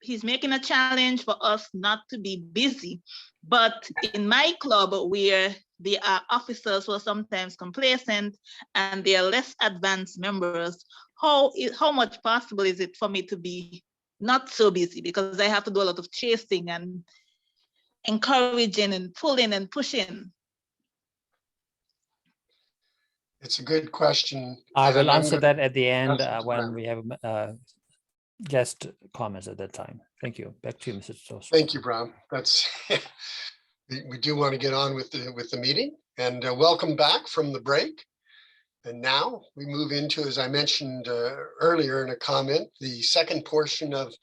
he's making a challenge for us not to be busy. But in my club, where there are officers who are sometimes complacent and they are less advanced members, how much possible is it for me to be not so busy? Because I have to do a lot of chasing and encouraging and pulling and pushing. It's a good question. I will and I'm answer gonna that at the end pass it to when Bram. we have guest comments at that time. Thank you. Back to you, Mr. Toast. Thank you, Bram. That's we do want to get on with the meeting, and welcome back from the break. And now we move into, as I mentioned earlier in a comment, the second portion of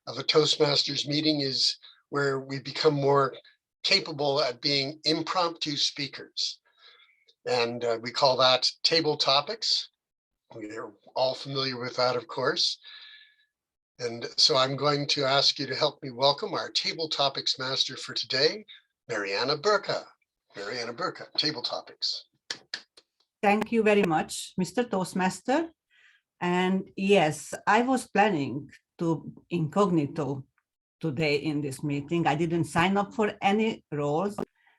a Toastmasters meeting is where we become more capable at being impromptu speakers. And we call that table topics. We are all familiar with that, of course. And so I'm going to ask you to help me welcome our table topics master for today, Mariana Burka. Mariana Burka, table topics. Thank you very much, Mr. Toastmaster. And yes, I was planning to incognito today in this meeting. I didn't sign up for any roles,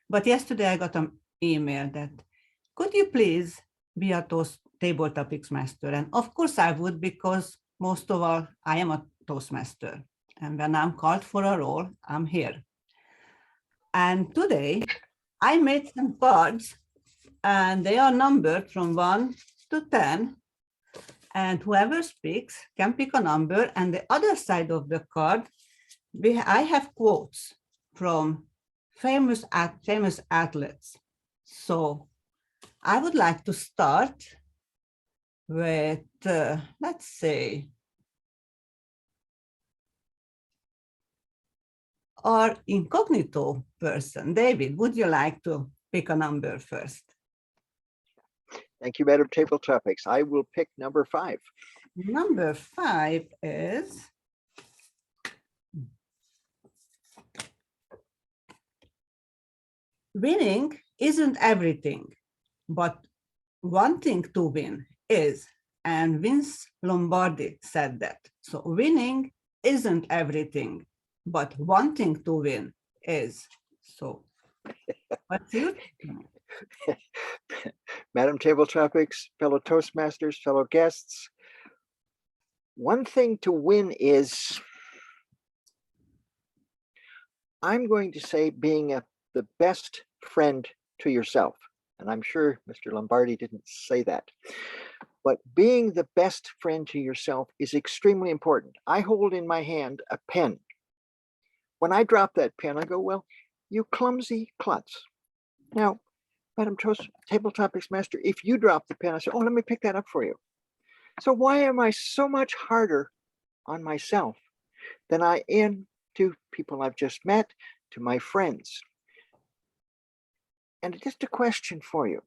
but yesterday I got an email that, could you please be a table topics master? And of course I would, because most of all, I am a Toastmaster. And when I'm called for a role, I'm here. And today I made some cards, and they are numbered from 1 to 10. And whoever speaks can pick a number. And the other side of the card, I have quotes from famous athletes. So I would like to start with, let's say, our incognito person. David, would you like to pick a number first? Thank you, Madam Table Topics. I will pick number 5. Number 5 is winning isn't everything, but wanting to win is. And Vince Lombardi said that. So winning isn't everything, but wanting to win is. So what's your Madam Table Topics, fellow Toastmasters, fellow guests, one thing to win is, I'm going to say, being the best friend to yourself. And I'm sure Mr. Lombardi didn't say that. But being the best friend to yourself is extremely important. I hold in my hand a pen. When I drop that pen, I go, well, you clumsy klutz. Now, Madam Table Topics Master, if you drop the pen, I say, oh, let me pick that up for you. So why am I so much harder on myself than I am to people I've just met, to my friends? And just a question for you.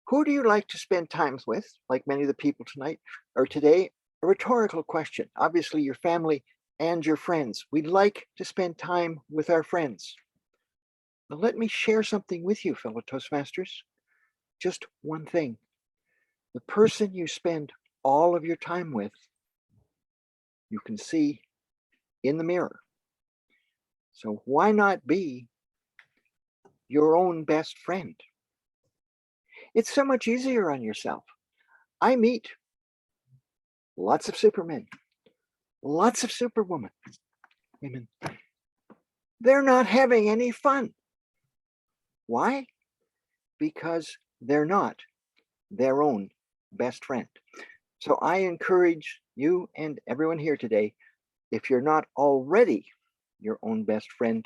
Who do you like to spend time with, like many of the people tonight or today? A rhetorical question. Obviously, your family and your friends. We like to spend time with our friends. Now, let me share something with you, fellow Toastmasters. Just one thing. The person you spend all of your time with, you can see in the mirror. So why not be your own best friend? It's so much easier on yourself. I meet lots of supermen, lots of superwomen, women. They're not having any fun. Why? Because they're not their own best friend. So I encourage you and everyone here today, if you're not already your own best friend,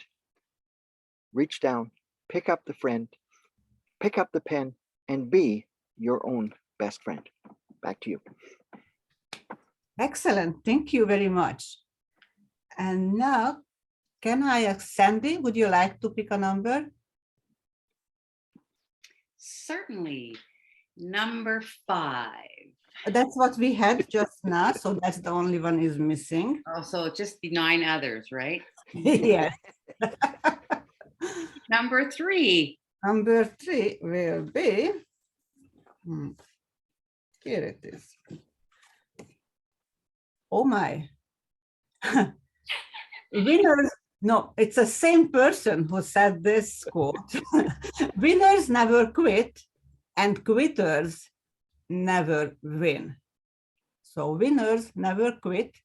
reach down, pick up the friend, pick up the pen, and be your own best friend. Back to you. Excellent. Thank you very much. And now, can I ask Sandy, would you like to pick a number? Certainly. Number 5. That's what we had just now, so that's the only one is missing. Also, just the 9 others, right? Yes. Number 3. Number 3 will be, here it is. Oh my. Winners, no, it's the same person who said this quote. Winners never quit and quitters never win. So winners never quit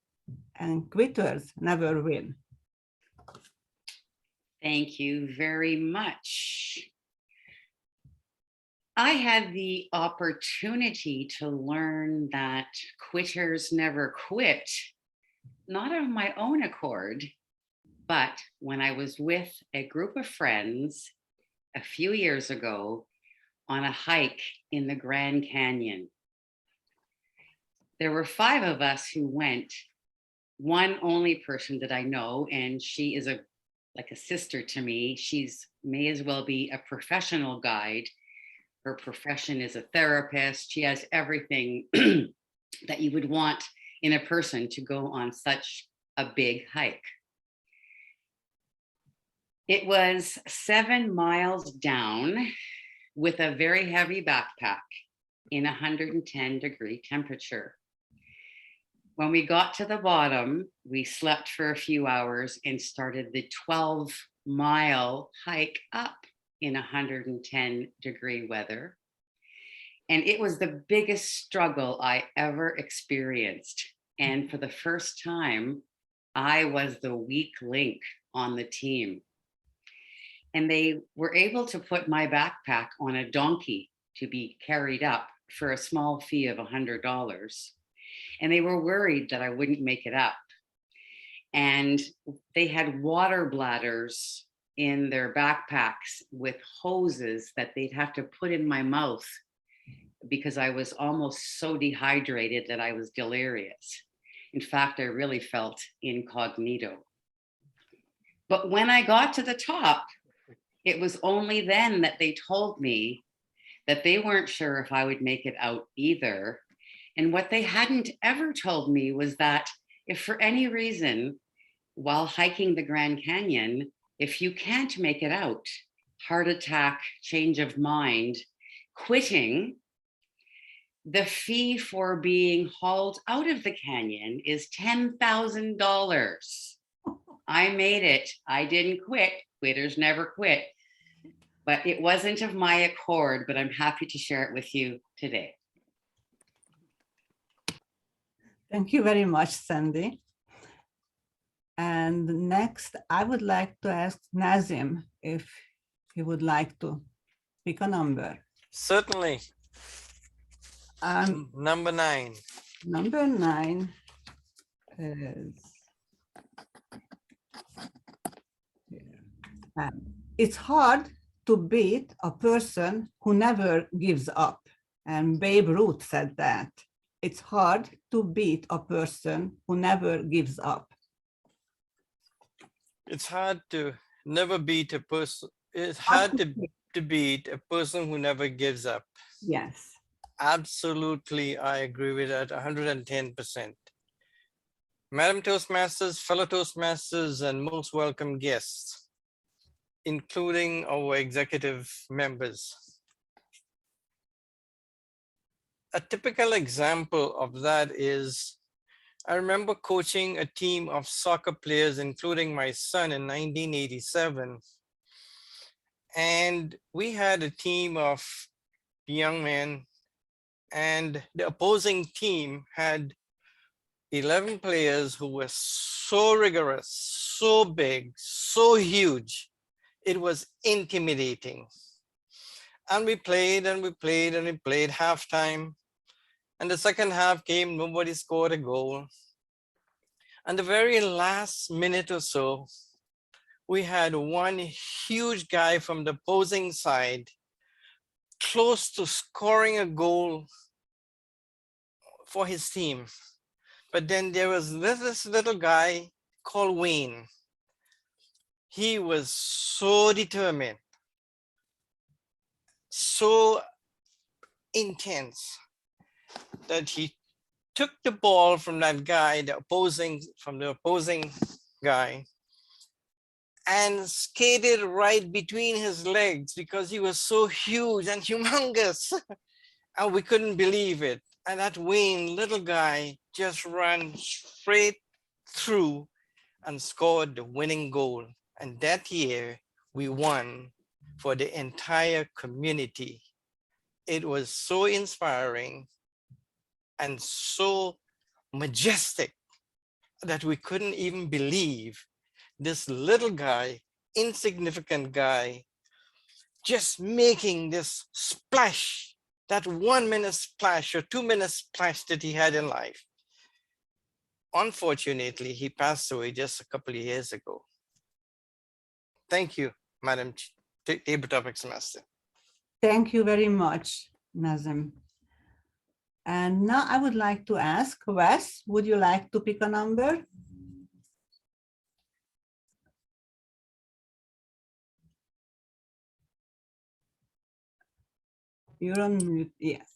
and quitters never win. Thank you very much. I had the opportunity to learn that quitters never quit, not of my own accord, but when I was with a group of friends a few years ago on a hike in the Grand Canyon. There were 5 of us who went, one only person that I know, and she is like a sister to me. She's may as well be a professional guide. Her profession is a therapist. She has everything that you would want in a person to go on such a big hike. It was 7 miles down with a very heavy backpack in 110-degree temperature. When we got to the bottom, we slept for a few hours and started the 12-mile hike up in 110-degree weather. And it was the biggest struggle I ever experienced. And for the first time, I was the weak link on the team. And they were able to put my backpack on a donkey to be carried up for a small fee of $100. And they were worried that I wouldn't make it up. And they had water bladders in their backpacks with hoses that they'd have to put in my mouth because I was almost so dehydrated that I was delirious. In fact, I really felt incognito. But when I got to the top, it was only then that they told me that they weren't sure if I would make it out either. And what they hadn't ever told me was that if for any reason, while hiking the Grand Canyon, if you can't make it out, heart attack, change of mind, quitting, the fee for being hauled out of the canyon is $10,000. I made it. I didn't quit. Quitters never quit. But it wasn't of my accord, but I'm happy to share it with you today. Thank you very much, Sandy. And next, I would like to ask Nazim if he would like to pick a number. Certainly. Number 9. Number 9 is, it's hard to beat a person who never gives up. And Babe Ruth said that. It's hard to beat a person who never gives up. It's hard to never beat a person. It's hard to beat a person who never gives up. Yes. Absolutely, I agree with that 110%. Madam Toastmasters, fellow Toastmasters, and most welcome guests, including our executive members. A typical example of that is, I remember coaching a team of soccer players, including my son, in 1987. And we had a team of young men, and the opposing team had 11 players who were so rigorous, so big, so huge. It was intimidating. And we played and we played and we played halftime. And the second half came, nobody scored a goal. And the very last minute or so, we had one huge guy from the opposing side close to scoring a goal for his team. But then there was this little guy called Wayne. He was so determined, so intense, that he took the ball from that guy, the opposing guy, and skated right between his legs because he was so huge and humongous. And we couldn't believe it. And that Wayne little guy just ran straight through and scored the winning goal. And that year we won for the entire community. It was so inspiring and so majestic that we couldn't even believe this little guy, insignificant guy, just making this splash, that 1 minute splash or 2 minute splash that he had in life. Unfortunately, he passed away just a couple of years ago. Thank you, Madam Table Topics Master. Thank you very much, Nazem. And now I would like to ask Wes, would you like to pick a number? You're on mute, yes.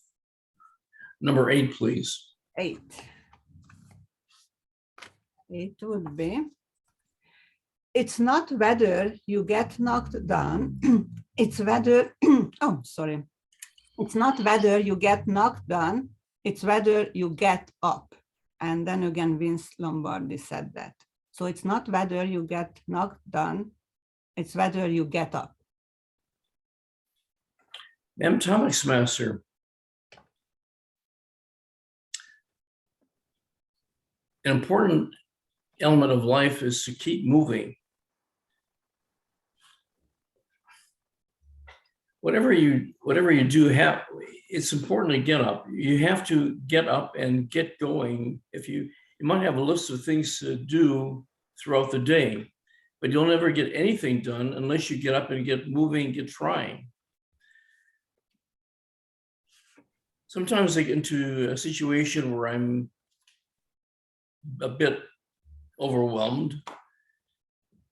Number 8, please. 8. 8 would be, it's not whether you get knocked down, it's whether, oh, sorry. It's not whether you get knocked down, it's whether you get up. And then again, Vince Lombardi said that. So it's not whether you get knocked down, it's whether you get up. Madam Topics Master. An important element of life is to keep moving. Whatever you do, it's important to get up. You have to get up and get going. You might have a list of things to do throughout the day, but you'll never get anything done unless you get up and get moving, get trying. Sometimes I get into a situation where I'm a bit overwhelmed,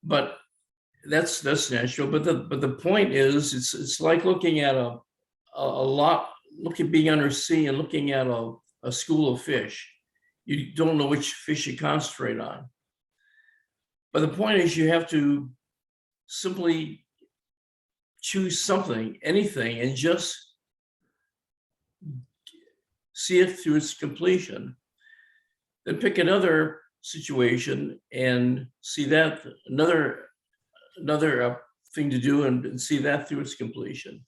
but that's natural. But the point is, it's like looking at being under sea and looking at a school of fish. You don't know which fish you concentrate on. But the point is, you have to simply choose something, anything, and just see it through its completion. Then pick another situation and see that another thing to do and see that through its completion.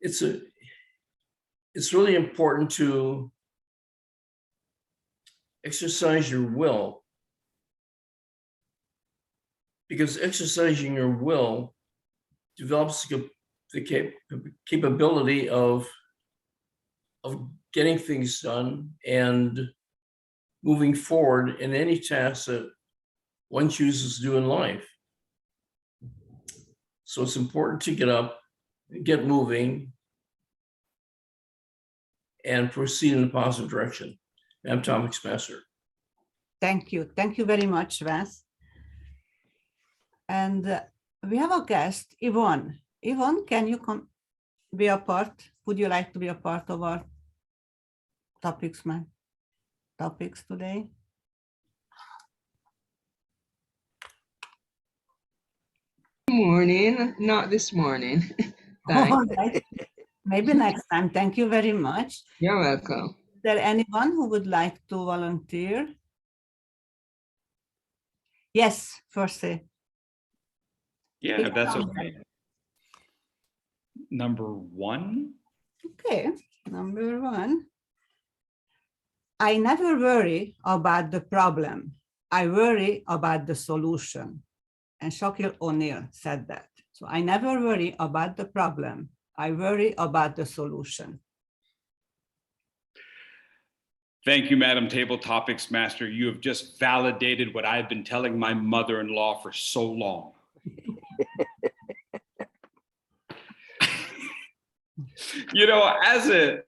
It's really important to exercise your will, because exercising your will develops the capability of getting things done and moving forward in any task that one chooses to do in life. So it's important to get up, get moving, and proceed in a positive direction. I'm Topics Master. Thank you. Thank you very much, Wes. And we have a guest, Yvonne. Yvonne, can you come be a part? Would you like to be a part of our topics today? Morning, not this morning. All right. Maybe next time. Thank you very much. You're welcome. Is there anyone who would like to volunteer? Yes, Percy. Yeah, if that's okay. Number 1. Okay, number 1. I never worry about the problem. I worry about the solution. And Shaquille O'Neal said that. So I never worry about the problem. I worry about the solution. Thank you, Madam Table Topics Master. You have just validated what I've been telling my mother-in-law for so long. You know, as an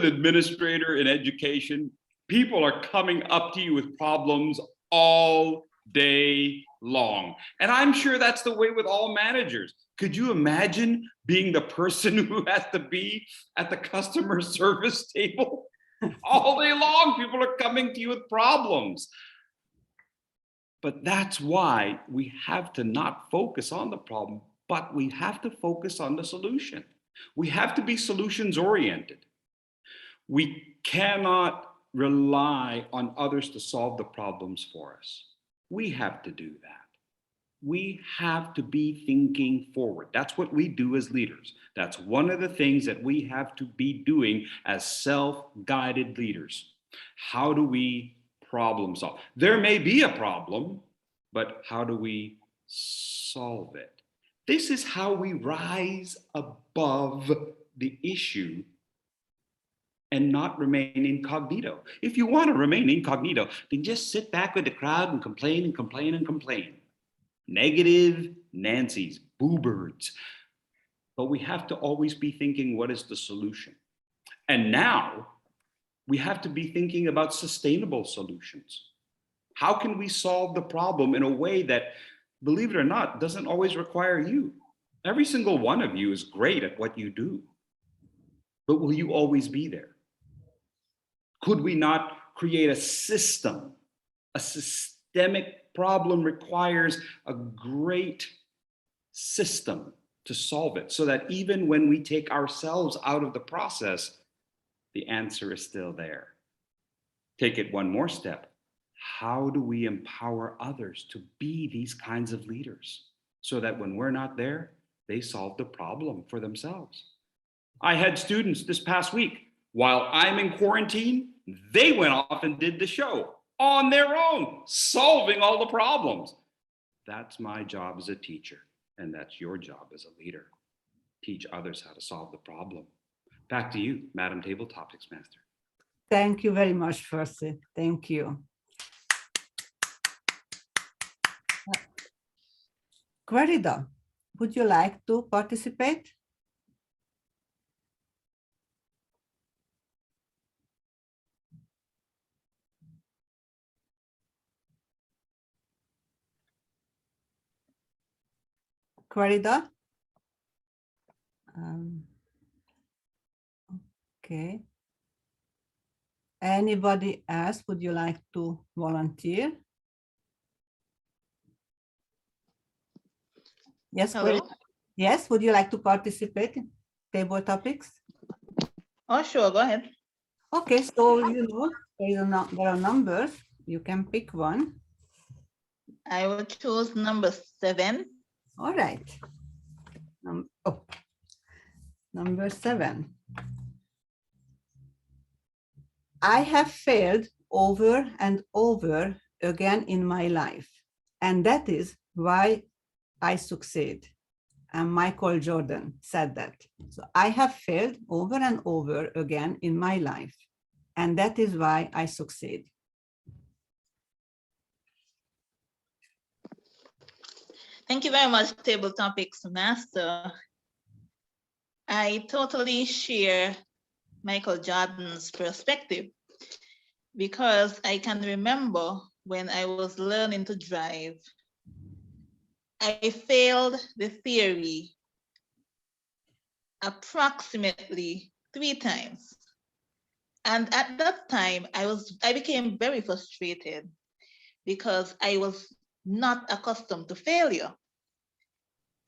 administrator in education, people are coming up to you with problems all day long. And I'm sure that's the way with all managers. Could you imagine being the person who has to be at the customer service table? All day long, people are coming to you with problems. But that's why we have to not focus on the problem, but we have to focus on the solution. We have to be solutions oriented. We cannot rely on others to solve the problems for us. We have to do that. We have to be thinking forward. That's what we do as leaders. That's one of the things that we have to be doing as self-guided leaders. How do we problem solve? There may be a problem, but how do we solve it? This is how we rise above the issue and not remain incognito. If you want to remain incognito, then just sit back with the crowd and complain and complain and complain. Negative Nancy's, boo-birds. But we have to always be thinking, what is the solution? And now we have to be thinking about sustainable solutions. How can we solve the problem in a way that, believe it or not, doesn't always require you? Every single one of you is great at what you do. But will you always be there? Could we not create a system? A systemic problem requires a great system to solve it, so that even when we take ourselves out of the process, the answer is still there. Take it one more step. How do we empower others to be these kinds of leaders so that when we're not there, they solve the problem for themselves? I had students this past week, while I'm in quarantine, they went off and did the show on their own, solving all the problems. That's my job as a teacher, and that's your job as a leader. Teach others how to solve the problem. Back to you, Madam Table Topics Master. Thank you very much, Percy. Thank you. Querida, would you like to participate? Querida? Okay. Anybody else, would you like to volunteer? Yes, Hello? yes, would you like to participate in table topics? Oh, sure, go ahead. Okay, so you know, there are numbers, you can pick one. I will choose number 7. All right. Number 7. I have failed over and over again in my life, and that is why I succeed. And Michael Jordan said that. So I have failed over and over again in my life, and that is why I succeed. Thank you very much, Table Topics Master. I totally share Michael Jordan's perspective, because I can remember when I was learning to drive, I failed the theory approximately 3 times. And at that time, I became very frustrated because I was not accustomed to failure.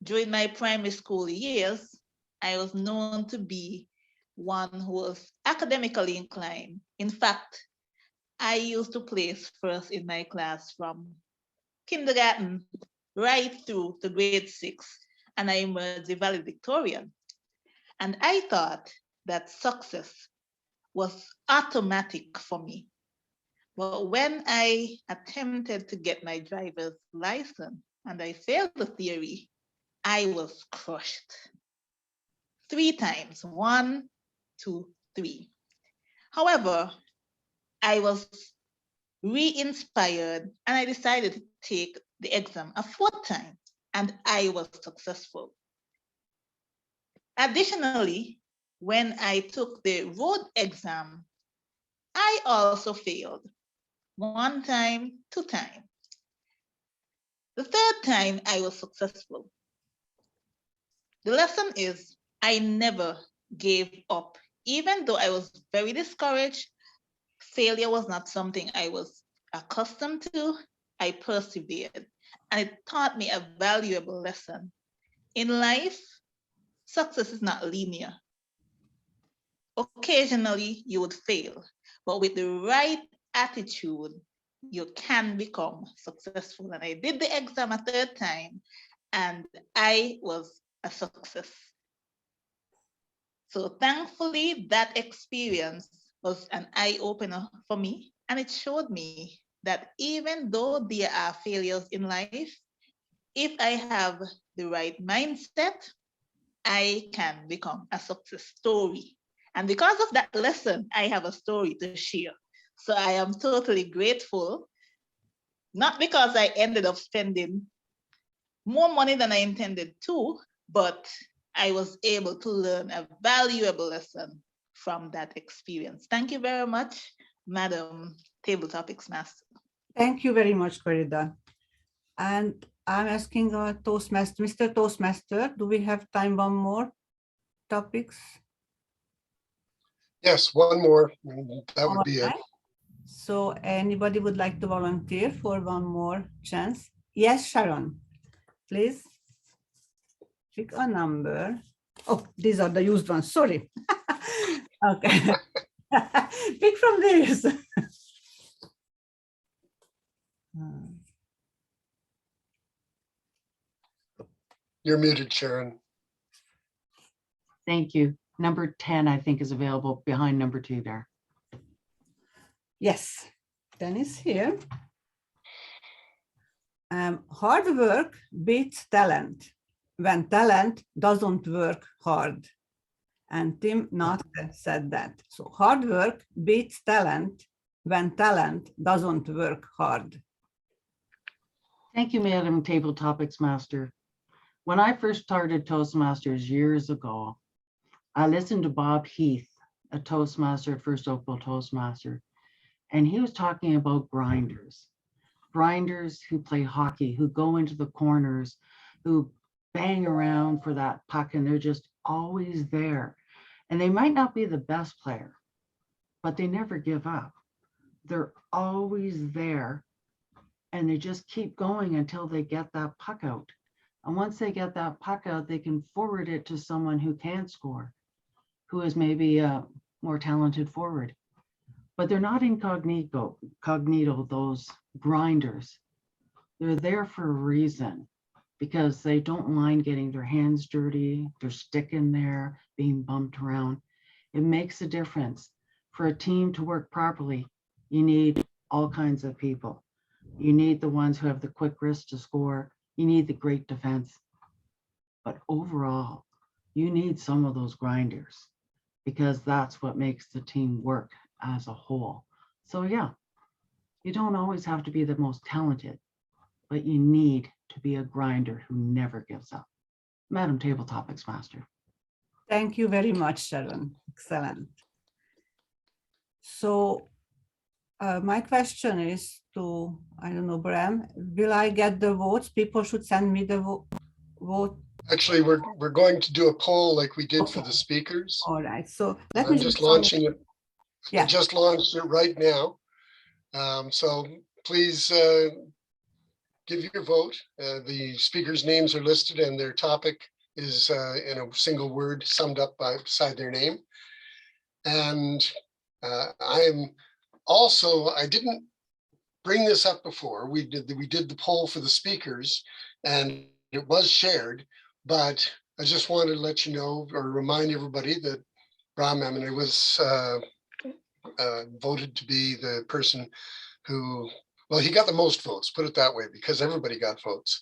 During my primary school years, I was known to be one who was academically inclined. In fact, I used to place first in my class from kindergarten right through to grade 6, and I emerged a valedictorian. And I thought that success was automatic for me. But when I attempted to get my driver's license and I failed the theory, I was crushed. 3 times, 1, 2, 3. However, I was re-inspired and I decided to take the exam a 4th time, and I was successful. Additionally, when I took the road exam, I also failed 1 time, 2 times. The 3rd time I was successful. The lesson is I never gave up. Even though I was very discouraged, failure was not something I was accustomed to. I persevered, and it taught me a valuable lesson. In life, success is not linear. Occasionally, you would fail, but with the right attitude, you can become successful. And I did the exam a 3rd time, and I was a success. So thankfully, that experience was an eye-opener for me, and it showed me that even though there are failures in life, if I have the right mindset, I can become a success story. And because of that lesson, I have a story to share. So I am totally grateful, not because I ended up spending more money than I intended to, but I was able to learn a valuable lesson from that experience. Thank you very much, Madam Table Topics Master. Thank you very much, Corida. And I'm asking our Toastmaster, Mr. Toastmaster, do we have time, 1 more topics? Yes, one more. That would be it. Alright. So anybody would like to volunteer for 1 more chance? Yes, Sharon, please. Pick a number. Oh, these are the used ones, sorry. Okay. Pick from these. You're muted, Sharon. Thank you. Number 10, I think, is available behind number 2 there. Yes, 10 is here. Hard work beats talent when talent doesn't work hard. And Tim Knott said that. So hard work beats talent when talent doesn't work hard. Thank you, Madam Table Topics Master. When I first started Toastmasters years ago, I listened to Bob Heath, a Toastmaster at First Oakville Toastmaster, and he was talking about grinders. Grinders who play hockey, who go into the corners, who bang around for that puck, and they're just always there. And they might not be the best player, but they never give up. They're always there, and they just keep going until they get that puck out. And once they get that puck out, they can forward it to someone who can score, who is maybe a more talented forward. But they're not incognito, those grinders. They're there for a reason, because they don't mind getting their hands dirty, their stick in there, being bumped around. It makes a difference. For a team to work properly, you need all kinds of people. You need the ones who have the quick wrist to score. You need the great defense. But overall, you need some of those grinders, because that's what makes the team work as a whole. So yeah, you don't always have to be the most talented, but you need to be a grinder who never gives up. Madam Table Topics Master. Thank you very much, Sharon. Excellent. So my question is to, I don't know, Bram, will I get the votes? People should send me the vote. Actually, we're going to do a poll like we did for the speakers. All right, so let me I'm just launching it. Yeah. I just launched it right now. So please give your vote. The speakers' names are listed and their topic is in a single word summed up beside their name. And I am also, I didn't bring this up before. We did the poll for the speakers and it was shared, but I just wanted to let you know or remind everybody that Bram Amenay was voted to be the person who, well, he got the most votes, put it that way, because everybody got votes.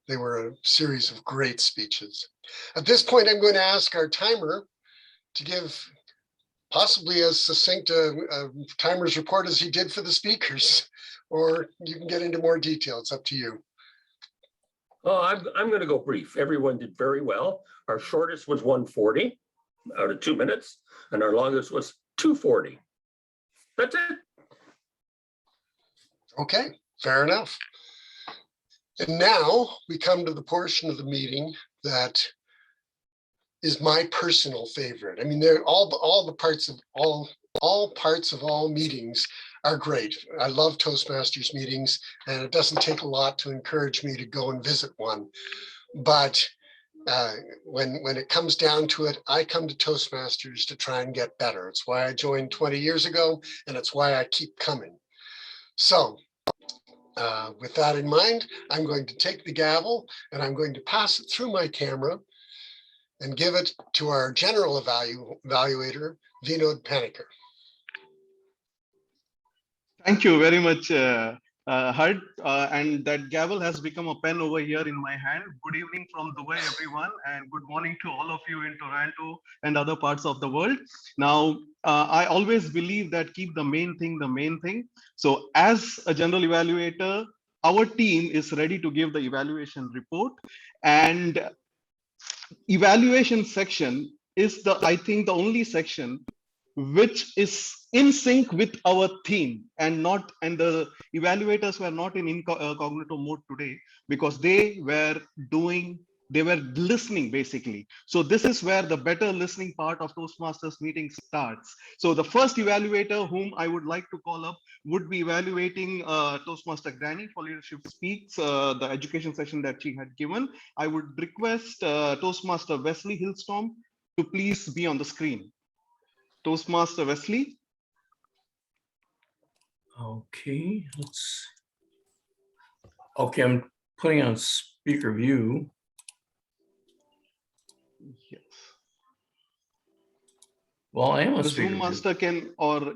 They were a series of great speeches. At this point, I'm going to ask our timer to give possibly as succinct a timer's report as he did for the speakers, or you can get into more detail. It's up to you. Oh, I'm going to go brief. Everyone did very well. Our shortest was 140 out of 2 minutes, and our longest was 240. That's it. Okay, fair enough. And now we come to the portion of the meeting that is my personal favorite. I mean, they're all parts of all meetings are great. I love Toastmasters meetings, and it doesn't take a lot to encourage me to go and visit one. But when it comes down to it, I come to Toastmasters to try and get better. It's why I joined 20 years ago, and it's why I keep coming. So with that in mind, I'm going to take the gavel and I'm going to pass it through my camera and give it to our general evaluator, Vinod Panikkar. Thank you very much, Hud. And that gavel has become a pen over here in my hand. Good evening from Dubai, everyone, and good morning to all of you in Toronto and other parts of the world. Now, I always believe that keep the main thing the main thing. So as a general evaluator, our team is ready to give the evaluation report, and evaluation section is I think the only section which is in sync with our theme, and the evaluators were not in incognito mode today because they were listening basically. So this is where the better listening part of Toastmasters meeting starts. So the first evaluator whom I would like to call up would be evaluating Toastmaster Granny for Leadership Speaks, the education session that she had given. I would request Toastmaster Wesley Hillstorm to please be on the screen. Toastmaster Wesley. Okay, I'm putting on speaker view. Yes. Well, I am on the speaker Zoom view. master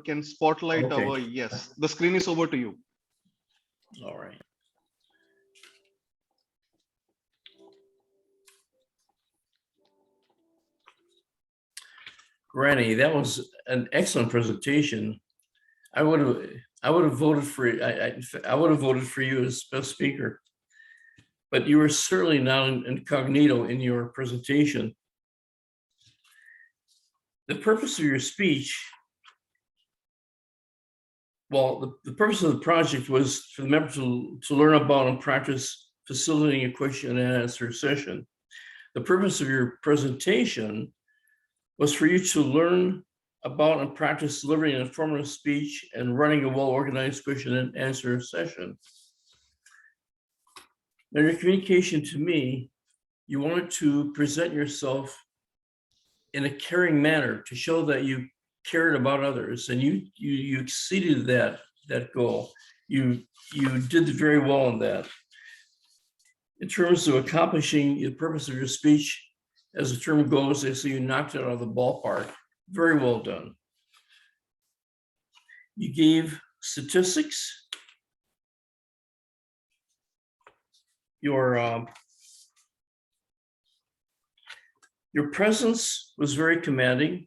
can spotlight Okay. yes. The screen is over to you. All right. Granny, that was an excellent presentation. I would have voted for I would have voted for you as best speaker, but you were certainly not incognito in your presentation. The purpose of your speech, well, the purpose of the project was for the members to learn about and practice facilitating a question and answer session. The purpose of your presentation was for you to learn about and practice delivering an informative speech and running a well-organized question and answer session. Now, your communication to me, you wanted to present yourself in a caring manner to show that you cared about others, and you exceeded that goal. You did very well on that. In terms of accomplishing the purpose of your speech, as the term goes, they say you knocked it out of the ballpark. Very well done. You gave statistics. Your presence was very commanding.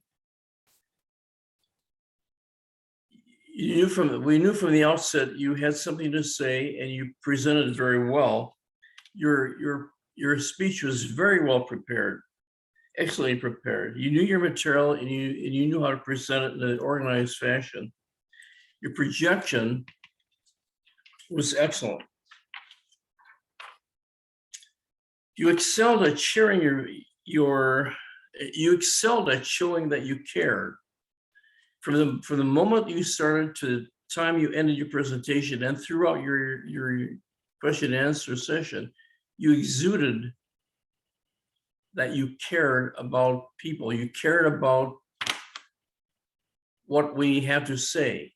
We knew from the outset you had something to say, and you presented it very well. Your speech was very well prepared, excellently prepared. You knew your material, and you knew how to present it in an organized fashion. Your projection was excellent. You excelled at sharing you excelled at showing that you cared. From the moment you started to the time you ended your presentation and throughout your question and answer session, you exuded that you cared about people. You cared about what we have to say.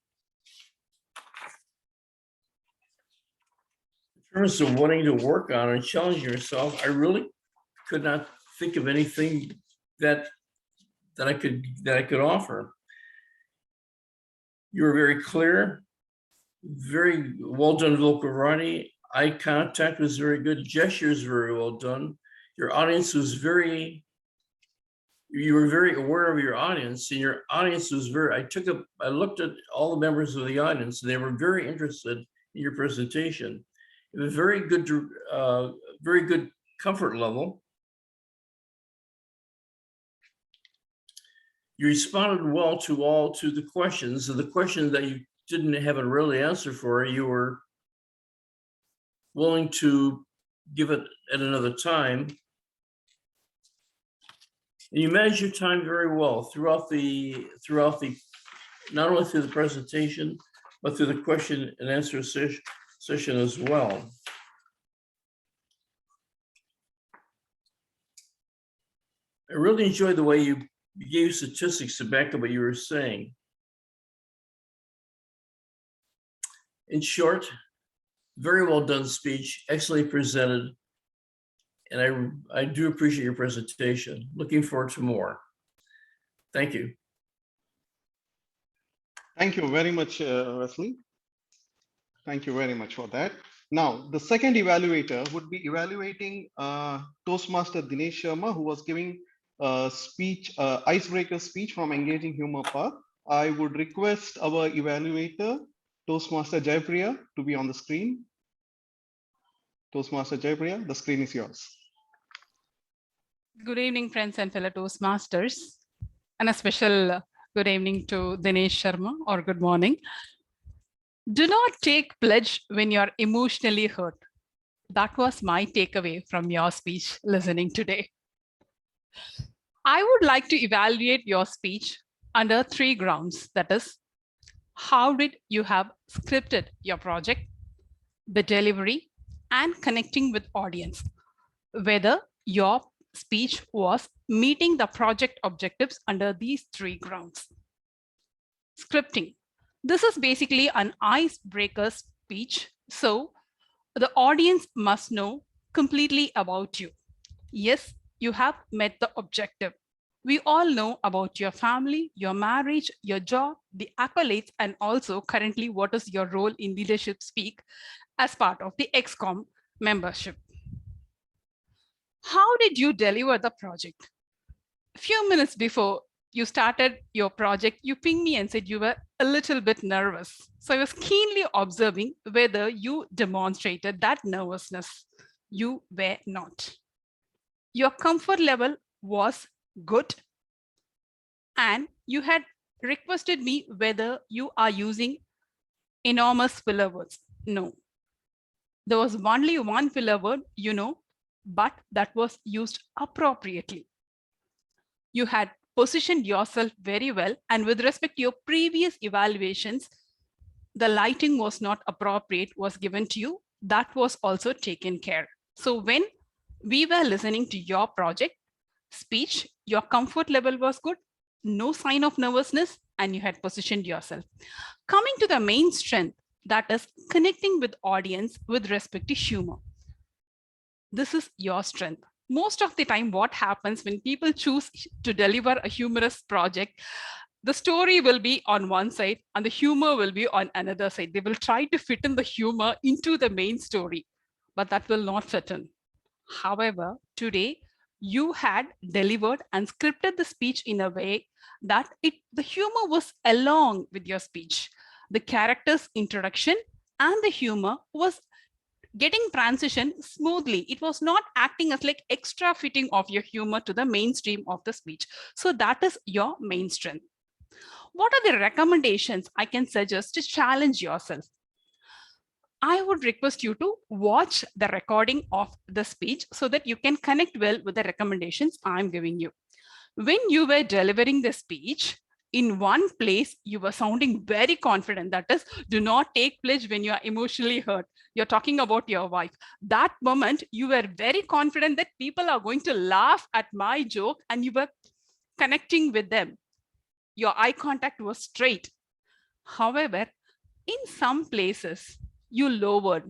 In terms of wanting to work on and challenge yourself, I really could not think of anything that I could offer. You were very clear, very well done vocal variety. Eye contact was very good. Gestures very well done. Your audience was you were very aware of your audience, and your audience was I looked at all the members of the audience, and they were very interested in your presentation. It was very good comfort level. You responded well to the questions, and the questions that you didn't have a really answer for, you were willing to give it at another time. And you managed your time very well throughout the not only through the presentation, but through the question and answer session as well. I really enjoyed the way you gave statistics to back up what you were saying. In short, very well done speech, excellently presented. And I do appreciate your presentation. Looking forward to more. Thank you. Thank you very much, Wesley. Thank you very much for that. Now, the second evaluator would be evaluating Toastmaster Dinesh Sharma, who was giving a speech, icebreaker speech from Engaging Humor Path. I would request our evaluator, Toastmaster Jaipriya, to be on the screen. Toastmaster Jaipriya, the screen is yours. Good evening, friends and fellow Toastmasters, and a special good evening to Dinesh Sharma, or good morning. Do not take pledge when you're emotionally hurt. That was my takeaway from your speech listening today. I would like to evaluate your speech under 3 grounds. That is, how did you have scripted your project, the delivery, and connecting with audience, whether your speech was meeting the project objectives under these 3 grounds. Scripting. This is basically an icebreaker speech, so the audience must know completely about you. Yes, you have met the objective. We all know about your family, your marriage, your job, the accolades, and also currently what is your role in Leadership Speak as part of the XCOM membership. How did you deliver the project? A few minutes before you started your project, you pinged me and said you were a little bit nervous. So I was keenly observing whether you demonstrated that nervousness. You were not. Your comfort level was good, and you had requested me whether you are using enormous filler words. No. There was only one filler word, you know, but that was used appropriately. You had positioned yourself very well, and with respect to your previous evaluations, the lighting was not appropriate, was given to you. That was also taken care. So when we were listening to your project speech, your comfort level was good, no sign of nervousness, and you had positioned yourself. Coming to the main strength, that is connecting with audience with respect to humor. This is your strength. Most of the time, what happens when people choose to deliver a humorous project, the story will be on one side and the humor will be on another side. They will try to fit in the humor into the main story, but that will not fit in. However, today, you had delivered and scripted the speech in a way that the humor was along with your speech. The character's introduction and the humor was getting transition smoothly. It was not acting as like extra fitting of your humor to the mainstream of the speech. So that is your main strength. What are the recommendations I can suggest to challenge yourself? I would request you to watch the recording of the speech so that you can connect well with the recommendations I'm giving you. When you were delivering the speech, in one place, you were sounding very confident. That is, do not take pledge when you are emotionally hurt. You're talking about your wife. That moment, you were very confident that people are going to laugh at my joke, and you were connecting with them. Your eye contact was straight. However, in some places, you lowered.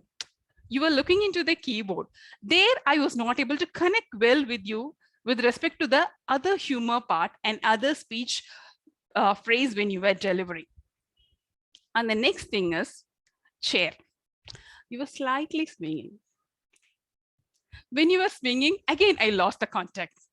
You were looking into the keyboard. There, I was not able to connect well with you with respect to the other humor part and other speech phrase when you were delivering. And the next thing is chair. You were slightly swinging. When you were swinging, again, I lost the context.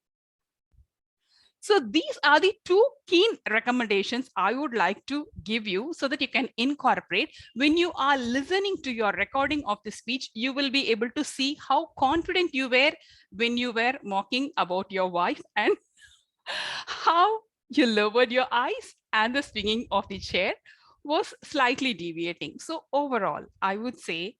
So these are the two keen recommendations I would like to give you so that you can incorporate. When you are listening to your recording of the speech, you will be able to see how confident you were when you were mocking about your wife and how you lowered your eyes and the swinging of the chair was slightly deviating. So overall, I would say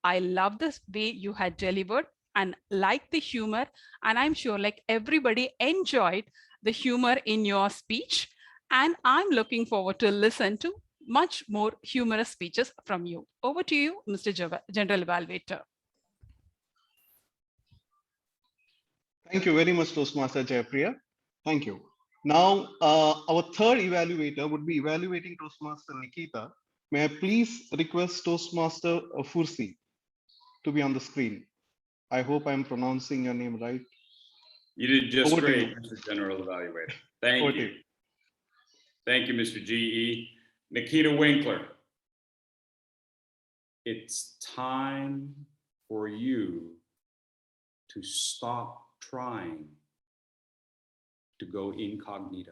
I love the way you had delivered and like the humor. And I'm sure like everybody enjoyed the humor in your speech. And I'm looking forward to listen to much more humorous speeches from you. Over to you, Mr. General Evaluator. Thank you very much, Toastmaster Jaipriya. Thank you. Now, our third evaluator would be evaluating Toastmaster Nikita. May I please request Toastmaster Fursi to be on the screen? I hope I'm pronouncing your name right. You did just Over to great, you. Mr. General Evaluator. Thank Over to you. Thank you, Mr. GE. Nikita Winkler. It's time for you to stop trying to go incognito.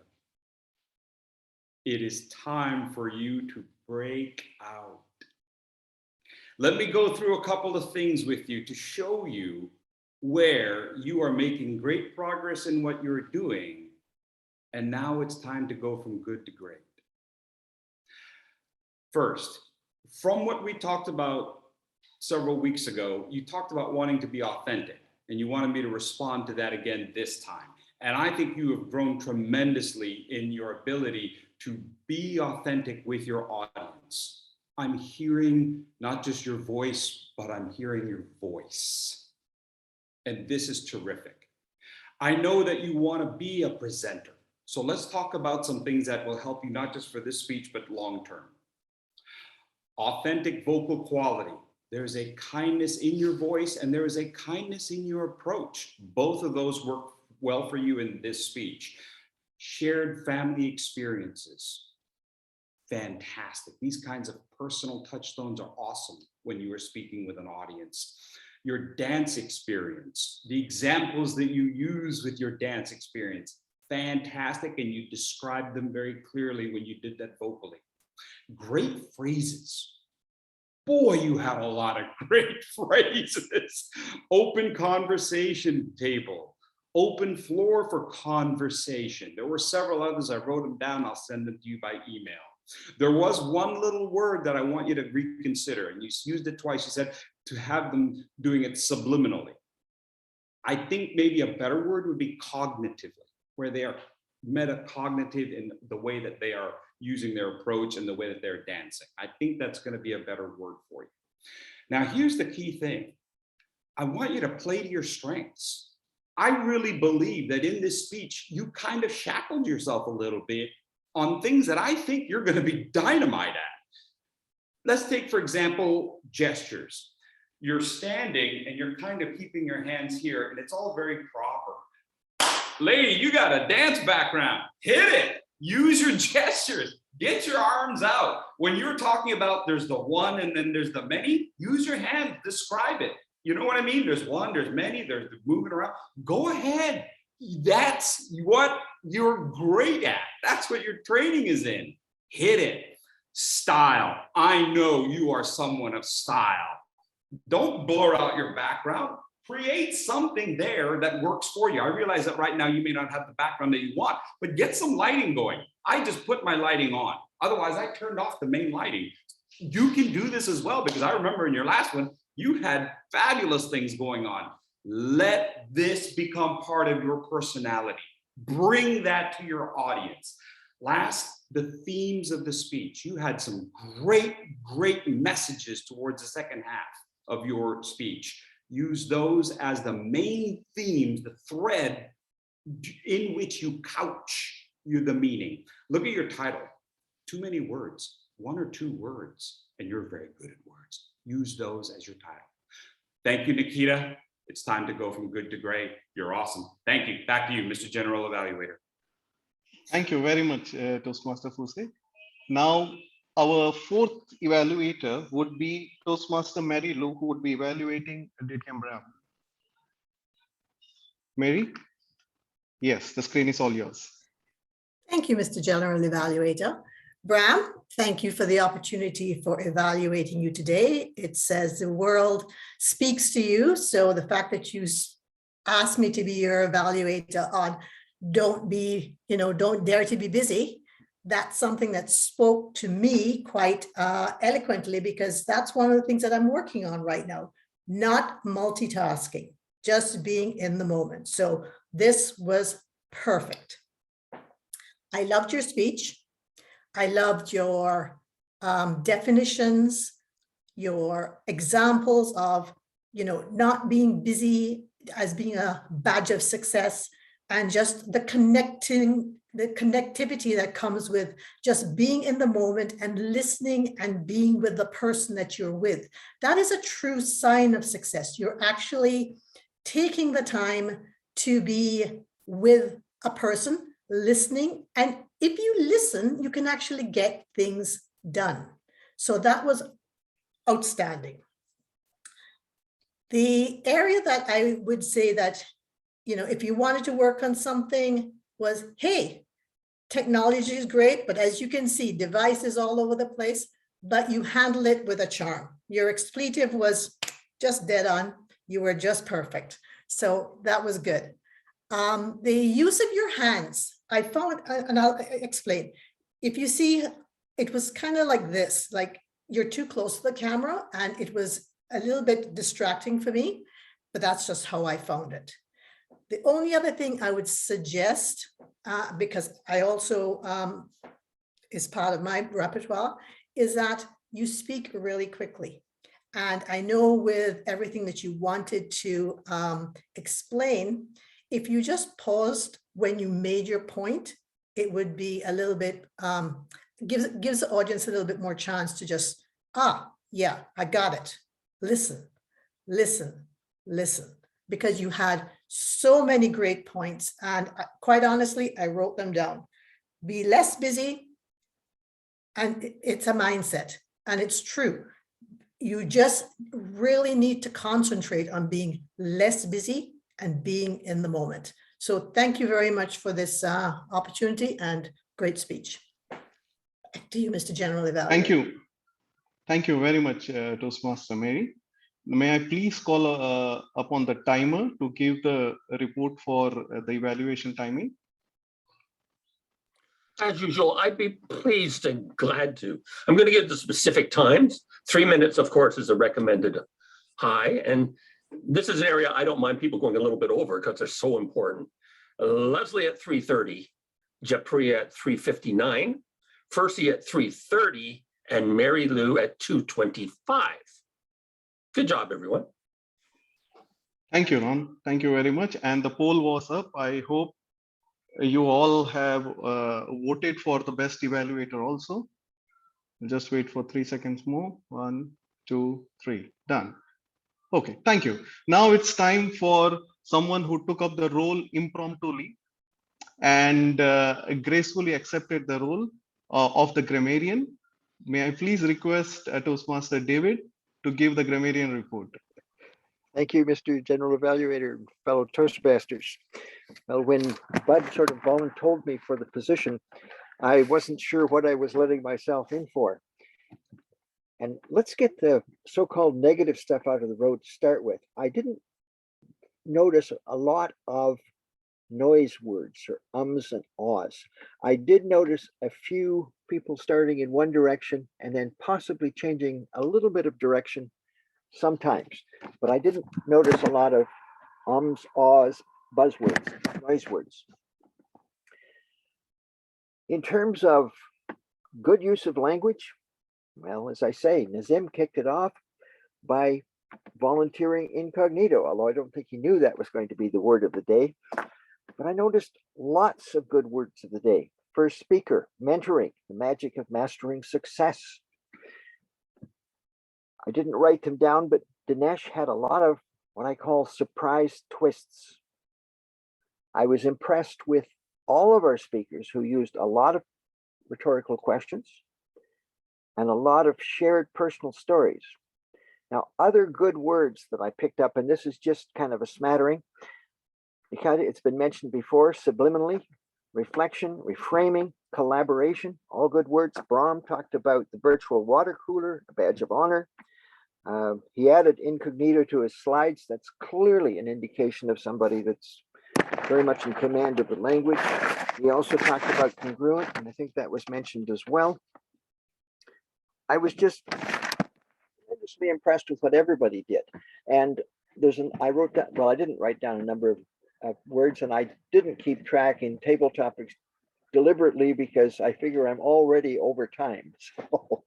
It is time for you to break out. Let me go through a couple of things with you to show you where you are making great progress in what you're doing, and now it's time to go from good to great. First, from what we talked about several weeks ago, you talked about wanting to be authentic, and you wanted me to respond to that again this time. And I think you have grown tremendously in your ability to be authentic with your audience. I'm hearing not just your voice, but I'm hearing your voice. And this is terrific. I know that you want to be a presenter. So let's talk about some things that will help you, not just for this speech, but long-term. Authentic vocal quality. There's a kindness in your voice and there is a kindness in your approach. Both of those work well for you in this speech. Shared family experiences. Fantastic. These kinds of personal touchstones are awesome when you are speaking with an audience. Your dance experience, the examples that you use with your dance experience, fantastic, and you described them very clearly when you did that vocally. Great phrases. Boy, you have a lot of great phrases. Open conversation table. Open floor for conversation. There were several others. I wrote them down. I'll send them to you by email. There was one little word that I want you to reconsider, and you used it twice. You said to have them doing it subliminally. I think maybe a better word would be cognitively, where they are metacognitive in the way that they are using their approach and the way that they're dancing. I think that's going to be a better word for you. Now, here's the key thing. I want you to play to your strengths. I really believe that in this speech, you kind of shackled yourself a little bit on things that I think you're going to be dynamite at. Let's take, for example, gestures. You're standing and you're kind of keeping your hands here, and it's all very proper. Lady, you got a dance background. Hit it. Use your gestures. Get your arms out. When you're talking about there's the one and then there's the many, use your hands, describe it. You know what I mean? There's one, there's many, there's moving around. Go ahead. That's what you're great at. That's what your training is in. Hit it. Style. I know you are someone of style. Don't blur out your background. Create something there that works for you. I realize that right now you may not have the background that you want, but get some lighting going. I just put my lighting on. Otherwise, I turned off the main lighting. You can do this as well, because I remember in your last one, you had fabulous things going on. Let this become part of your personality. Bring that to your audience. Last, the themes of the speech. You had some great, great messages towards the second half of your speech. Use those as the main themes, the thread in which you couch the meaning. Look at your title. Too many words, one or two words, and you're very good at words. Use those as your title. Thank you, Nikita. It's time to go from good to great. You're awesome. Thank you. Back to you, Mr. General Evaluator. Thank you very much, Toastmaster Fursi. Now, our fourth evaluator would be Toastmaster Mary Lou, who would be evaluating Ditian Brown. Mary? Yes, the screen is all yours. Thank you, Mr. General Evaluator. Bram, thank you for the opportunity for evaluating you today. It says the world speaks to you. So the fact that you asked me to be your evaluator on don't dare to be busy, that's something that spoke to me quite eloquently, because that's one of the things that I'm working on right now. Not multitasking, just being in the moment. So this was perfect. I loved your speech. I loved your definitions, your examples of, not being busy as being a badge of success, and just the connectivity that comes with just being in the moment and listening and being with the person that you're with. That is a true sign of success. You're actually taking the time to be with a person, listening, and if you listen, you can actually get things done. So that was outstanding. The area that I would say that, if you wanted to work on something was, hey, technology is great, but as you can see, devices all over the place, but you handle it with a charm. Your expletive was just dead on. You were just perfect. So that was good. The use of your hands, I found, and I'll explain. If you see, it was kind of like this, like you're too close to the camera, and it was a little bit distracting for me, but that's just how I found it. The only other thing I would suggest, because I also is part of my repertoire, is that you speak really quickly. And I know with everything that you wanted to explain, if you just paused when you made your point, it would be a little bit, gives the audience a little bit more chance to just, yeah, I got it. Listen, listen, listen, because you had so many great points. And quite honestly, I wrote them down. Be less busy. And it's a mindset, and it's true. You just really need to concentrate on being less busy and being in the moment. So thank you very much for this opportunity and great speech. Back to you, Mr. General Evaluator. Thank you. Thank you very much, Toastmaster Mary. May I please call upon the timer to give the report for the evaluation timing? As usual, I'd be pleased and glad to. I'm going to give the specific times. 3 minutes, of course, is a recommended high. And this is an area I don't mind people going a little bit over because they're so important. Leslie at 3:30, Japriya at 3:59, Fercy at 3:30, and Mary Lou at 2:25. Good job, everyone. Thank you, Ron. Thank you very much. And the poll was up. I hope you all have voted for the best evaluator also. Just wait for 3 seconds more. 1, 2, 3, done. Okay, thank you. Now it's time for someone who took up the role impromptuli and gracefully accepted the role of the grammarian. May I please request Toastmaster David to give the grammarian report. Thank you, Mr. General Evaluator, fellow Toastmasters. Well, when Bud sort of volunteered me for the position, I wasn't sure what I was letting myself in for. And let's get the so-called negative stuff out of the road to start with. I didn't notice a lot of noise words or ums and ahs. I did notice a few people starting in one direction and then possibly changing a little bit of direction sometimes, but I didn't notice a lot of ums, ahs, buzzwords, noise words. In terms of good use of language, well, as I say, Nazim kicked it off by volunteering incognito, although I don't think he knew that was going to be the word of the day. But I noticed lots of good words of the day. First speaker, mentoring, the magic of mastering success. I didn't write them down, but Dinesh had a lot of what I call surprise twists. I was impressed with all of our speakers who used a lot of rhetorical questions and a lot of shared personal stories. Now, other good words that I picked up, and this is just kind of a smattering. because it's been mentioned before, subliminally, reflection, reframing, collaboration, all good words. Brahm talked about the virtual water cooler, a badge of honor. He added incognito to his slides. That's clearly an indication of somebody that's very much in command of the language. He also talked about congruent, and I think that was mentioned as well. I was just tremendously impressed with what everybody did. And I wrote down, well, I didn't write down a number of words, and I didn't keep track in table topics deliberately because I figure I'm already over time. So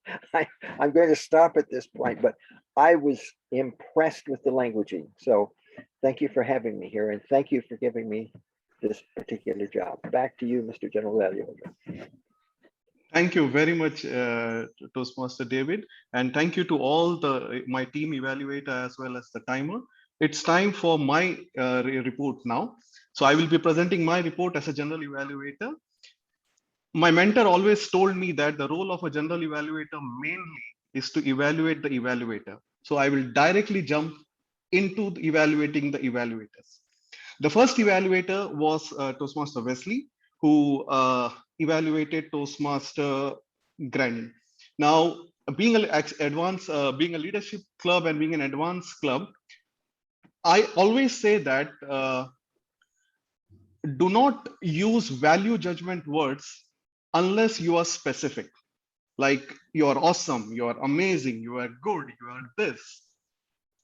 I'm going to stop at this point, but I was impressed with the languaging. So thank you for having me here, and thank you for giving me this particular job. Back to you, Mr. General Evaluator. Thank you very much, Toastmaster David, and thank you to all my team evaluator as well as the timer. It's time for my report now. So I will be presenting my report as a general evaluator. My mentor always told me that the role of a general evaluator mainly is to evaluate the evaluator. So I will directly jump into evaluating the evaluators. The first evaluator was Toastmaster Wesley, who evaluated Toastmaster Granny. Now, being being a leadership club and being an advanced club, I always say that do not use value judgment words unless you are specific. Like you are awesome, you are amazing, you are good, you are this.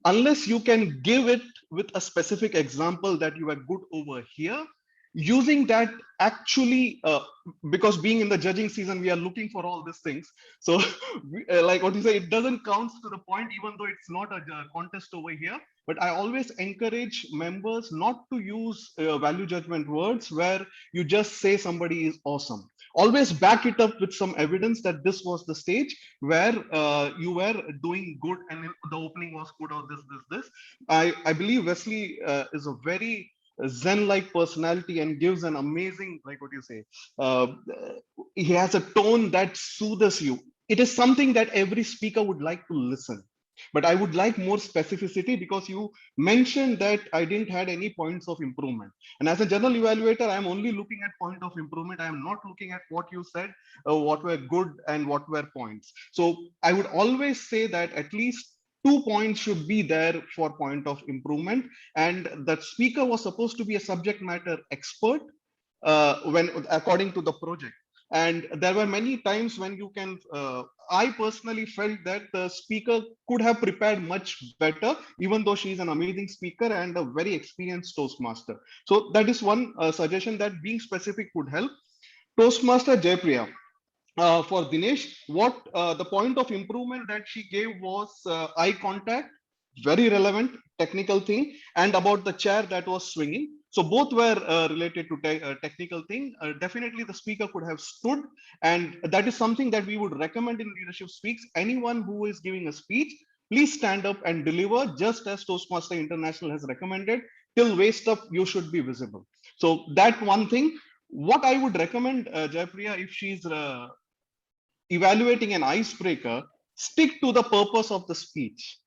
Unless you can give it with a specific example that you are good over here, using that actually, because being in the judging season, we are looking for all these things. So like what you say, it doesn't count to the point, even though it's not a contest over here. But I always encourage members not to use value judgment words where you just say somebody is awesome. Always back it up with some evidence that this was the stage where you were doing good and the opening was good or this. I believe Wesley is a very Zen-like personality and gives an amazing, like what you say, he has a tone that soothes you. It is something that every speaker would like to listen. But I would like more specificity because you mentioned that I didn't had any points of improvement. And as a general evaluator, I'm only looking at point of improvement. I'm not looking at what you said, what were good and what were points. So I would always say that at least 2 points should be there for point of improvement. And that speaker was supposed to be a subject matter expert according to the project. And there were many times when you can, I personally felt that the speaker could have prepared much better, even though she's an amazing speaker and a very experienced Toastmaster. So that is one suggestion, that being specific would help. Toastmaster Jaipriya. For Dinesh, what the point of improvement that she gave was eye contact, very relevant technical thing, and about the chair that was swinging. So both were related to technical thing. Definitely the speaker could have stood, and that is something that we would recommend in leadership speaks. Anyone who is giving a speech, please stand up and deliver, just as Toastmaster International has recommended. Till waist up, you should be visible. So that one thing. What I would recommend Jaipriya, if she's evaluating an icebreaker, stick to the purpose of the speech.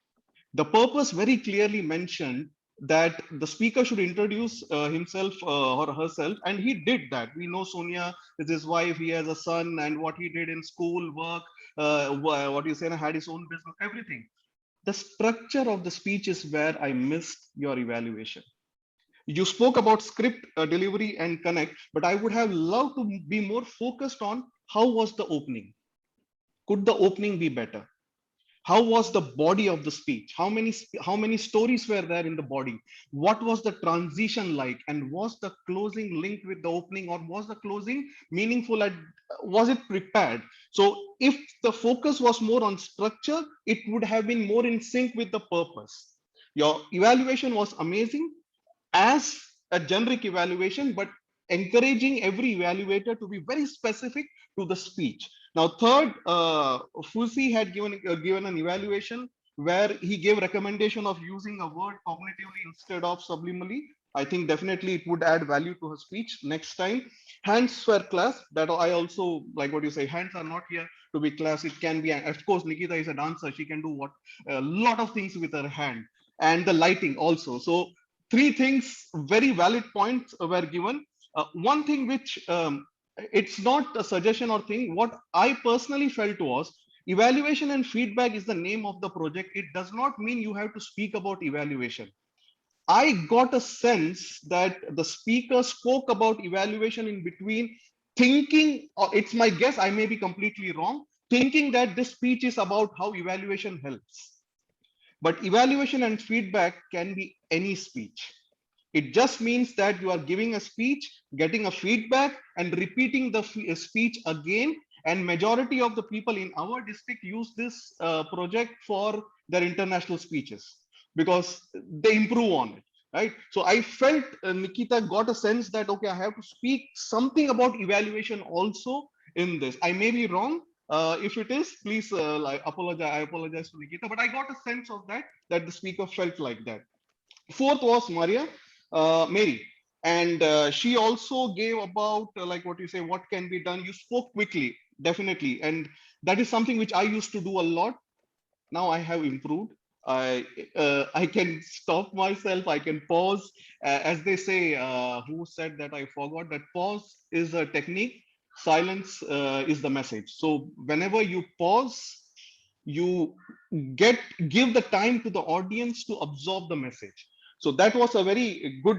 The purpose very clearly mentioned that the speaker should introduce himself or herself, and he did that. We know Sonia is his wife, he has a son, and what he did in school, work, what you say, had his own business, everything. The structure of the speech is where I missed your evaluation. You spoke about script delivery and connect, but I would have loved to be more focused on how was the opening. Could the opening be better? How was the body of the speech? How many stories were there in the body? What was the transition like? And was the closing linked with the opening, or was the closing meaningful? Was it prepared? So if the focus was more on structure, it would have been more in sync with the purpose. Your evaluation was amazing as a generic evaluation, but encouraging every evaluator to be very specific to the speech. Now, third, Fusi had given an evaluation where he gave recommendation of using a word cognitively instead of subliminally. I think definitely it would add value to her speech next time. Hands were class. That I also like what you say. Hands are not here to be class. It can be, of course, Nikita is a dancer. She can do a lot of things with her hand, and the lighting also. So three things, very valid points were given. One thing which it's not a suggestion or thing, what I personally felt was evaluation and feedback is the name of the project. It does not mean you have to speak about evaluation. I got a sense that the speaker spoke about evaluation in between, thinking, or it's my guess, I may be completely wrong, thinking that this speech is about how evaluation helps. But evaluation and feedback can be any speech. It just means that you are giving a speech, getting a feedback, and repeating the speech again. And majority of the people in our district use this project for their international speeches because they improve on it, right? So I felt Nikita got a sense that, okay, I have to speak something about evaluation also in this. I may be wrong. If it is, please I apologize to Nikita, but I got a sense of that the speaker felt like that. Fourth was Mary, and she also gave about like what you say, what can be done. You spoke quickly, definitely, and that is something which I used to do a lot. Now I have improved. I can stop myself. I can pause. As they say, who said that? I forgot that pause is a technique. Silence is the message. So whenever you pause, you give the time to the audience to absorb the message. So that was a very good,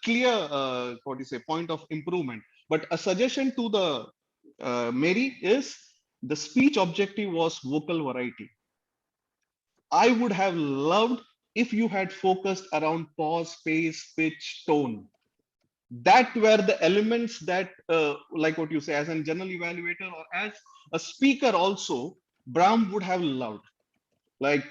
clear, what do you say, point of improvement. But a suggestion to the Mary is the speech objective was vocal variety. I would have loved if you had focused around pause, pace, pitch, tone. That were the elements that, like what you say, as a general evaluator or as a speaker also, Brahm would have loved. Like,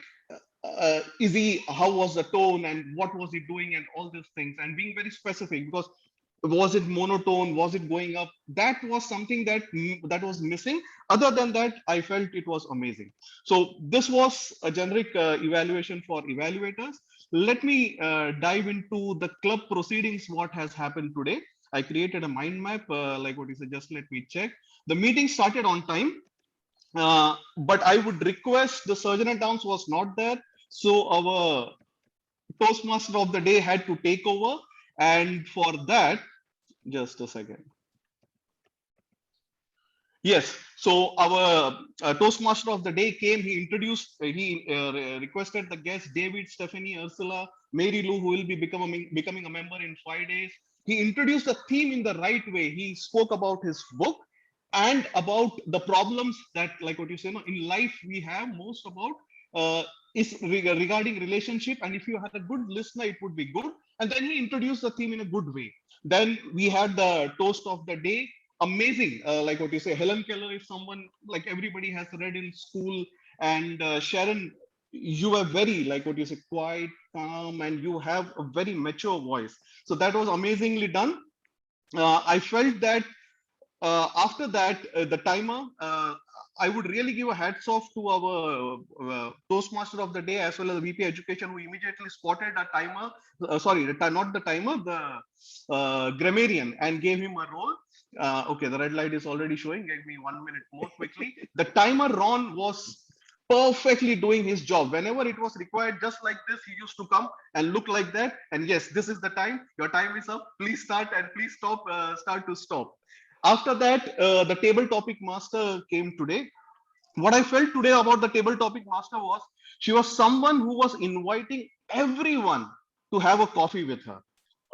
how was the tone and what was he doing and all these things, and being very specific, because was it monotone, was it going up? That was something that was missing. Other than that, I felt it was amazing. So this was a generic evaluation for evaluators. Let me dive into the club proceedings, what has happened today. I created a mind map, like what you said, just let me check. The meeting started on time, but I would request, the surgeon at arms was not there, so our Toastmaster of the day had to take over. And for that, just a second. Yes, so our Toastmaster of the day came, he introduced, he requested the guests, David, Stephanie, Ursula, Mary Lou, who will be becoming a member in 5 days. He introduced the theme in the right way. He spoke about his book and about the problems that, like what you say, in life we have most about is regarding relationship. And if you had a good listener, it would be good. And then he introduced the theme in a good way. Then we had the toast of the day. Amazing, like what you say, Helen Keller is someone like everybody has read in school. And Sharon, you were very, like what you say, quiet, calm, and you have a very mature voice. So that was amazingly done. I felt that after that, the timer, I would really give a hats off to our Toastmaster of the day, as well as the VP Education, who immediately spotted a timer, sorry, not the timer, the grammarian, and gave him a role. Okay, the red light is already showing. Give me 1 minute more quickly. The timer, Ron, was perfectly doing his job. Whenever it was required, just like this, he used to come and look like that. And yes, this is the time. Your time is up. Please start and please stop. Start to stop. After that, the table topic master came today. What I felt today about the table topic master was she was someone who was inviting everyone to have a coffee with her.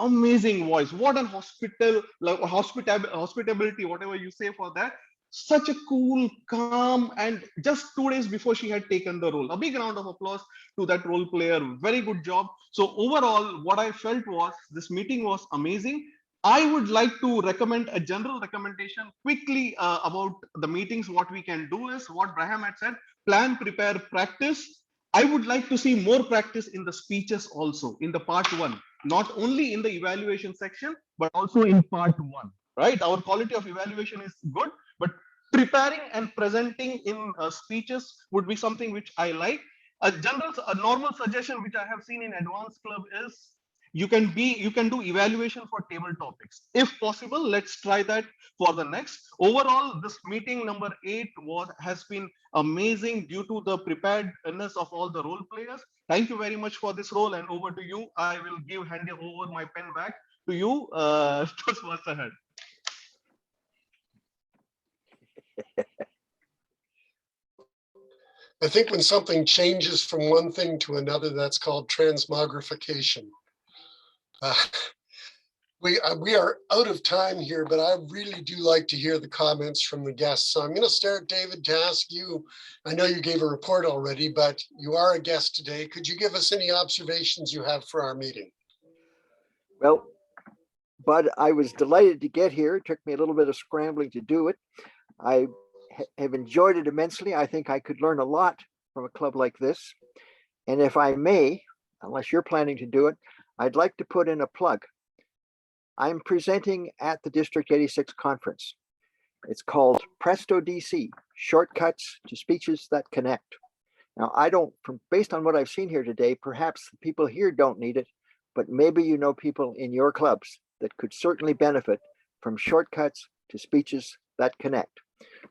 Amazing voice. What an hospitality, whatever you say for that. Such a cool, calm, and just 2 days before she had taken the role. A big round of applause to that role player. Very good job. So overall, what I felt was this meeting was amazing. I would like to recommend a general recommendation quickly about the meetings. What we can do is what Braham had said, plan, prepare, practice. I would like to see more practice in the speeches also in the part 1, not only in the evaluation section, but also in part 1, right? Our quality of evaluation is good, but preparing and presenting in speeches would be something which I like. A normal suggestion which I have seen in advanced club is you can do evaluation for table topics. If possible, let's try that for the next. Overall, this meeting number 8 has been amazing due to the preparedness of all the role players. Thank you very much for this role, and over to you. I will hand over my pen back to you, Toastmaster Head. I think when something changes from one thing to another, that's called transmogrification. We are out of time here, but I really do like to hear the comments from the guests. So I'm going to start, David, to ask you. I know you gave a report already, but you are a guest today. Could you give us any observations you have for our meeting? Well, Bud, I was delighted to get here. It took me a little bit of scrambling to do it. I have enjoyed it immensely. I think I could learn a lot from a club like this. And if I may, unless you're planning to do it, I'd like to put in a plug. I'm presenting at the District 86 conference. It's called Presto DC, Shortcuts to Speeches That Connect. Now, based on what I've seen here today, perhaps the people here don't need it, but maybe you know people in your clubs that could certainly benefit from shortcuts to speeches that connect.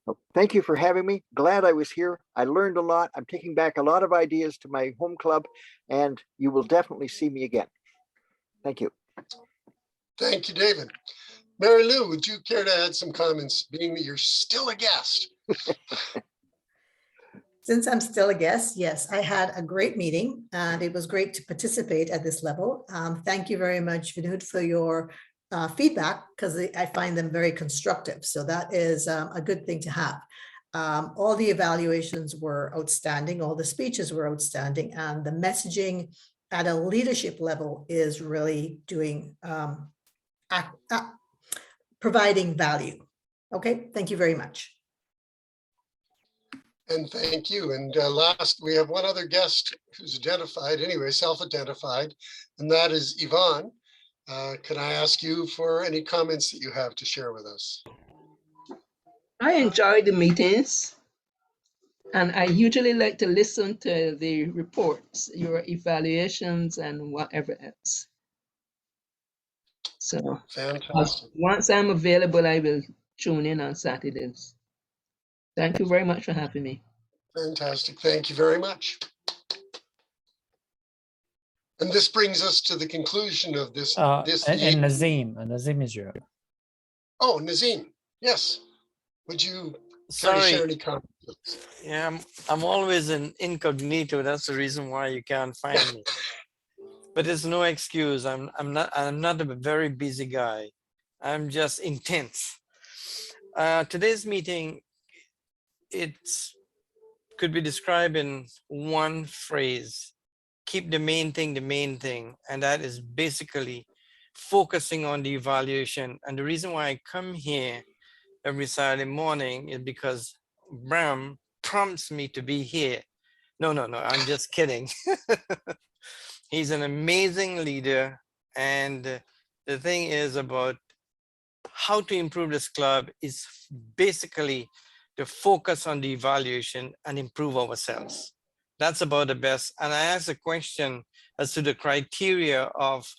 Well, thank you for having me. Glad I was here. I learned a lot. I'm taking back a lot of ideas to my home club, and you will definitely see me again. Thank you. Thank you, David. Mary Lou, would you care to add some comments, being that you're still a guest? Since I'm still a guest, yes, I had a great meeting and it was great to participate at this level. Thank you very much, Vinod, for your feedback, because I find them very constructive. So that is a good thing to have. All the evaluations were outstanding. All the speeches were outstanding, and the messaging at a leadership level is really doing providing value. Okay, thank you very much. And thank you. And last, we have one other guest who's identified, anyway, self-identified, and that is Yvonne. Can I ask you for any comments that you have to share with us? I enjoy the meetings, and I usually like to listen to the reports, your evaluations, and whatever else. So fantastic. Once I'm available, I will tune in on Saturdays. Thank you very much for having me. Fantastic. Thank you very much. And this brings us to the conclusion of this. And Nazim is here. Oh, Nazim. Yes. Would you share any comments? Yeah, I'm always in incognito. That's the reason why you can't find me. But it's no excuse. I'm not a very busy guy. I'm just intense. Today's meeting, it could be described in one phrase: keep the main thing, and that is basically focusing on the evaluation. And the reason why I come here every Saturday morning is because Bram prompts me to be here. No, I'm just kidding. He's an amazing leader, and the thing is about how to improve this club is basically to focus on the evaluation and improve ourselves. That's about the best. And I asked a question as to the criteria of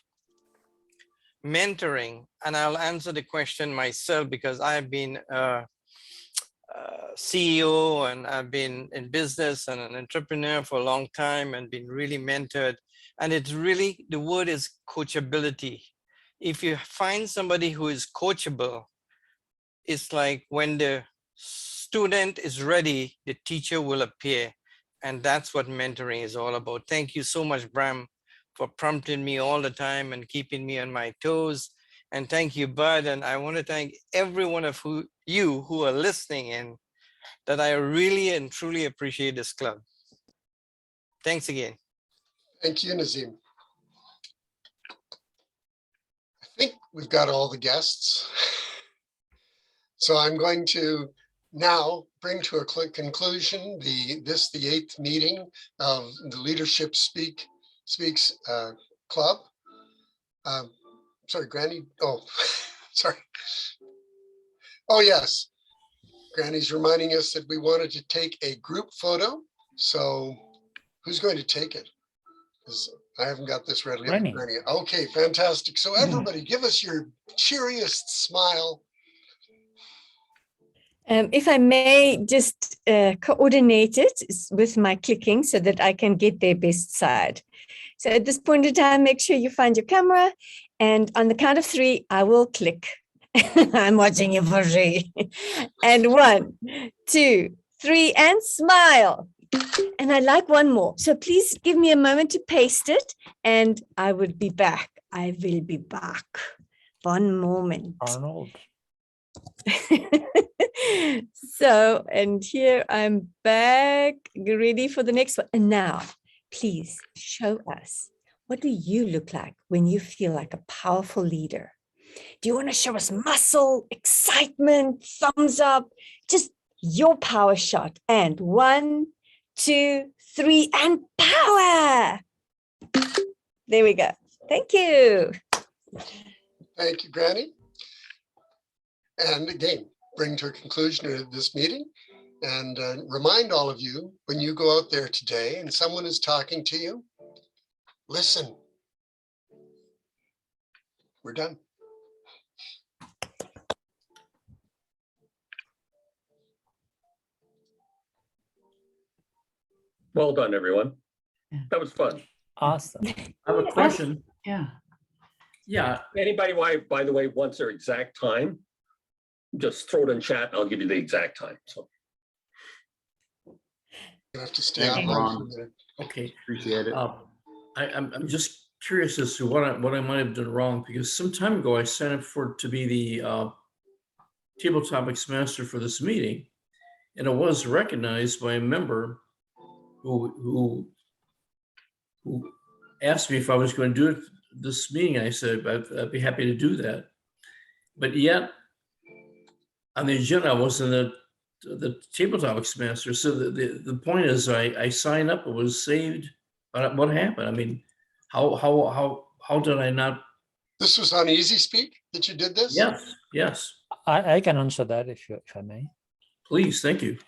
mentoring, and I'll answer the question myself because I've been a CEO and I've been in business and an entrepreneur for a long time and been really mentored. And it's really, the word is coachability. If you find somebody who is coachable, it's like when the student is ready, the teacher will appear. And that's what mentoring is all about. Thank you so much, Bram, for prompting me all the time and keeping me on my toes. And thank you, Bud. And I want to thank every one of you who are listening in, that I really and truly appreciate this club. Thanks again. Thank you, Nazim. I think we've got all the guests. So I'm going to now bring to a conclusion the 8th meeting of the Leadership Speaks Club. Sorry, Granny. Oh, sorry. Oh, yes. Granny's reminding us that we wanted to take a group photo. So who's going to take it? I haven't got this readily. Rennie. Okay, fantastic. So everybody give us your cheeriest smile. If I may just coordinate it with my clicking so that I can get their best side. So at this point in time, make sure you find your camera, and on the count of 3, I will click. I'm watching you for free. And 1, 2, 3, and smile. And I like one more. So please give me a moment to paste it, and I will be back. I will be back. One moment. Arnold. So, and here I'm back, ready for the next one. And now, please show us, what do you look like when you feel like a powerful leader? Do you want to show us muscle, excitement, thumbs up, just your power shot? And 1, 2, 3, and power. There we go. Thank you. Thank you, Granny. And again, bring to a conclusion of this meeting and remind all of you, when you go out there today and someone is talking to you, listen. We're done. Well done, everyone. That was fun. Awesome. I have a question. Yeah. Yeah, Anybody, by the way, wants their exact time, just throw it in chat. I'll give you the exact time. So You have to stay Thank on. you, Ron. okay. Appreciate it. I'm just curious as to what I might have done wrong, because some time ago I signed up to be the table topics master for this meeting, and I was recognized by a member who asked me if I was going to do it this meeting. I said I'd be happy to do that, but yet on the agenda I wasn't the table topics master. So the point is, I signed up. It was saved. What happened? I mean, how did I not? This was on Easy Speak that you did this? Yes. I can answer that if I may. Please, thank you.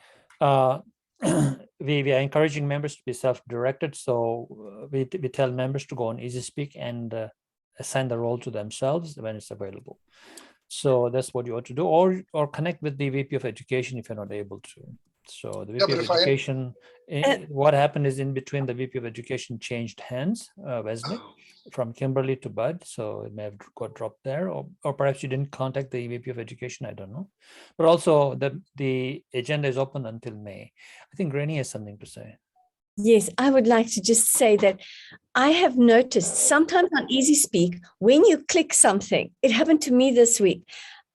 We are encouraging members to be self-directed, so we tell members to go on Easy Speak and assign the role to themselves when it's available. So that's what you ought to do, or connect with the VP of Education if you're not able to. So the VP of Education, what happened is, in between, the VP of Education changed hands, Wesley, from Kimberly to Bud. So it may have got dropped there, or perhaps you didn't contact the VP of Education. I don't know. But also the agenda is open until May. I think Granny has something to say. Yes, I would like to just say that I have noticed sometimes on Easy Speak, when you click something, it happened to me this week.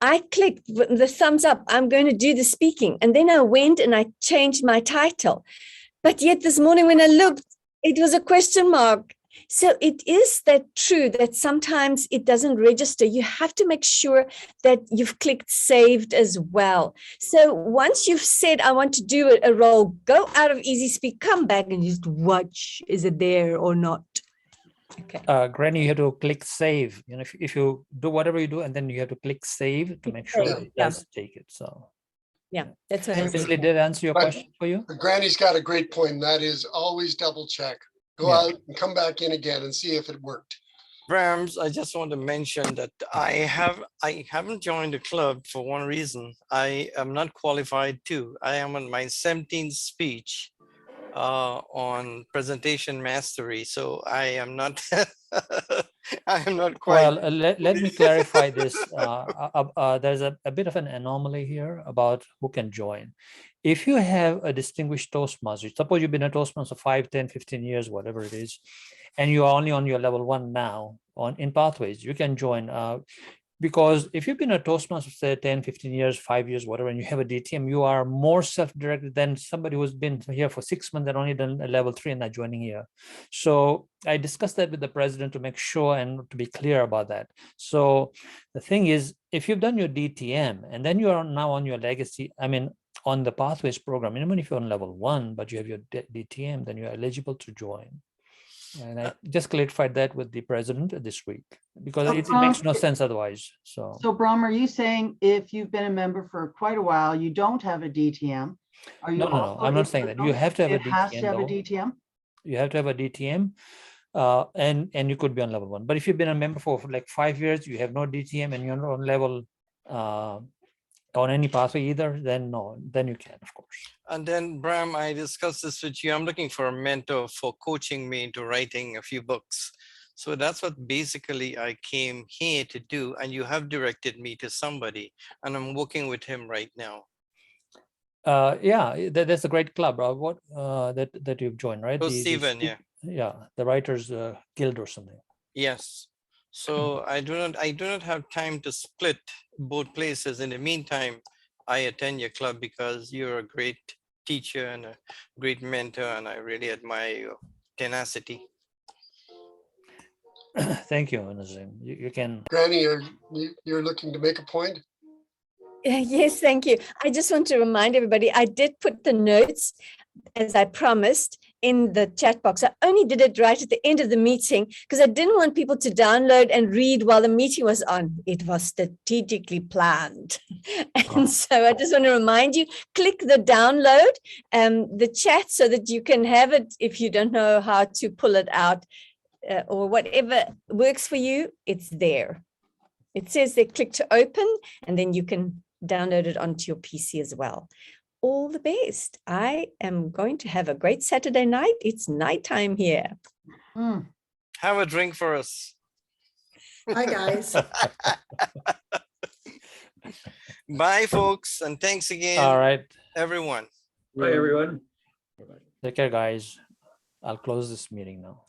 I clicked the thumbs up, I'm going to do the speaking. And then I went and I changed my title. But yet this morning when I looked, it was a question mark. So it is that true that sometimes it doesn't register. You have to make sure that you've clicked saved as well. So once you've said, I want to do a role, go out of Easy Speak, come back and just watch, is it there or not? Okay. Granny, you have to click save. You know, if you do whatever you do, and then you have to click save to make sure it does take it. So yeah, that's what I said. Did I answer your question for you? Granny's got a great point, and that is always double check. Go out and come back in again and see if it worked. Brahms, I just want to mention that I haven't joined the club for one reason. I am not qualified to. I am on my 17th speech on presentation mastery, so I am not. I am not quite. Well, let me clarify this. There's a bit of an anomaly here about who can join. If you have a distinguished Toastmaster, suppose you've been a Toastmaster 5, 10, 15 years, whatever it is, and you are only on your level 1 now in Pathways, you can join. Because if you've been a Toastmaster, say 10, 15 years, 5 years, whatever, and you have a DTM, you are more self-directed than somebody who's been here for 6 months and only done a level 3 and not joining here. So I discussed that with the president to make sure and to be clear about that. So the thing is, if you've done your DTM and then you are now on your legacy, I mean, on the Pathways program, even if you're on level 1, but you have your DTM, then you're eligible to join. And I just clarified that with the president this week, because it makes no sense otherwise. So Brahm, are you saying if you've been a member for quite a while, you don't have a DTM? Are you no, I'm not saying that. You have to have a DTM. It has to have a DTM? You have to have a DTM. and you could be on level 1. But if you've been a member for like 5 years, you have no DTM, and you're not on level on any pathway either, then no, then you can, of course. And then Bram, I discussed this with you. I'm looking for a mentor for coaching me into writing a few books. So that's what basically I came here to do. And you have directed me to somebody, and I'm working with him right now. Yeah, that's a great club, what that you've joined, right? So Stephen, yeah. Yeah, the Writers Guild or something. Yes. So I do not have time to split both places. In the meantime, I attend your club because you're a great teacher and a great mentor, and I really admire your tenacity. Thank you, Nazim. You can. Granny, you're looking to make a point? Yes, thank you. I just want to remind everybody, I did put the notes, as I promised, in the chat box. I only did it right at the end of the meeting because I didn't want people to download and read while the meeting was on. It was strategically planned. And so I just want to remind you, click the download, the chat, so that you can have it if you don't know how to pull it out, or whatever works for you, it's there. It says there, click to open, and then you can download it onto your PC as well. All the best. I am going to have a great Saturday night. It's nighttime here. Have a drink for us. Hi, guys. Bye, folks, and thanks again. All right. Everyone. Bye, everyone. Take care, guys. I'll close this meeting now.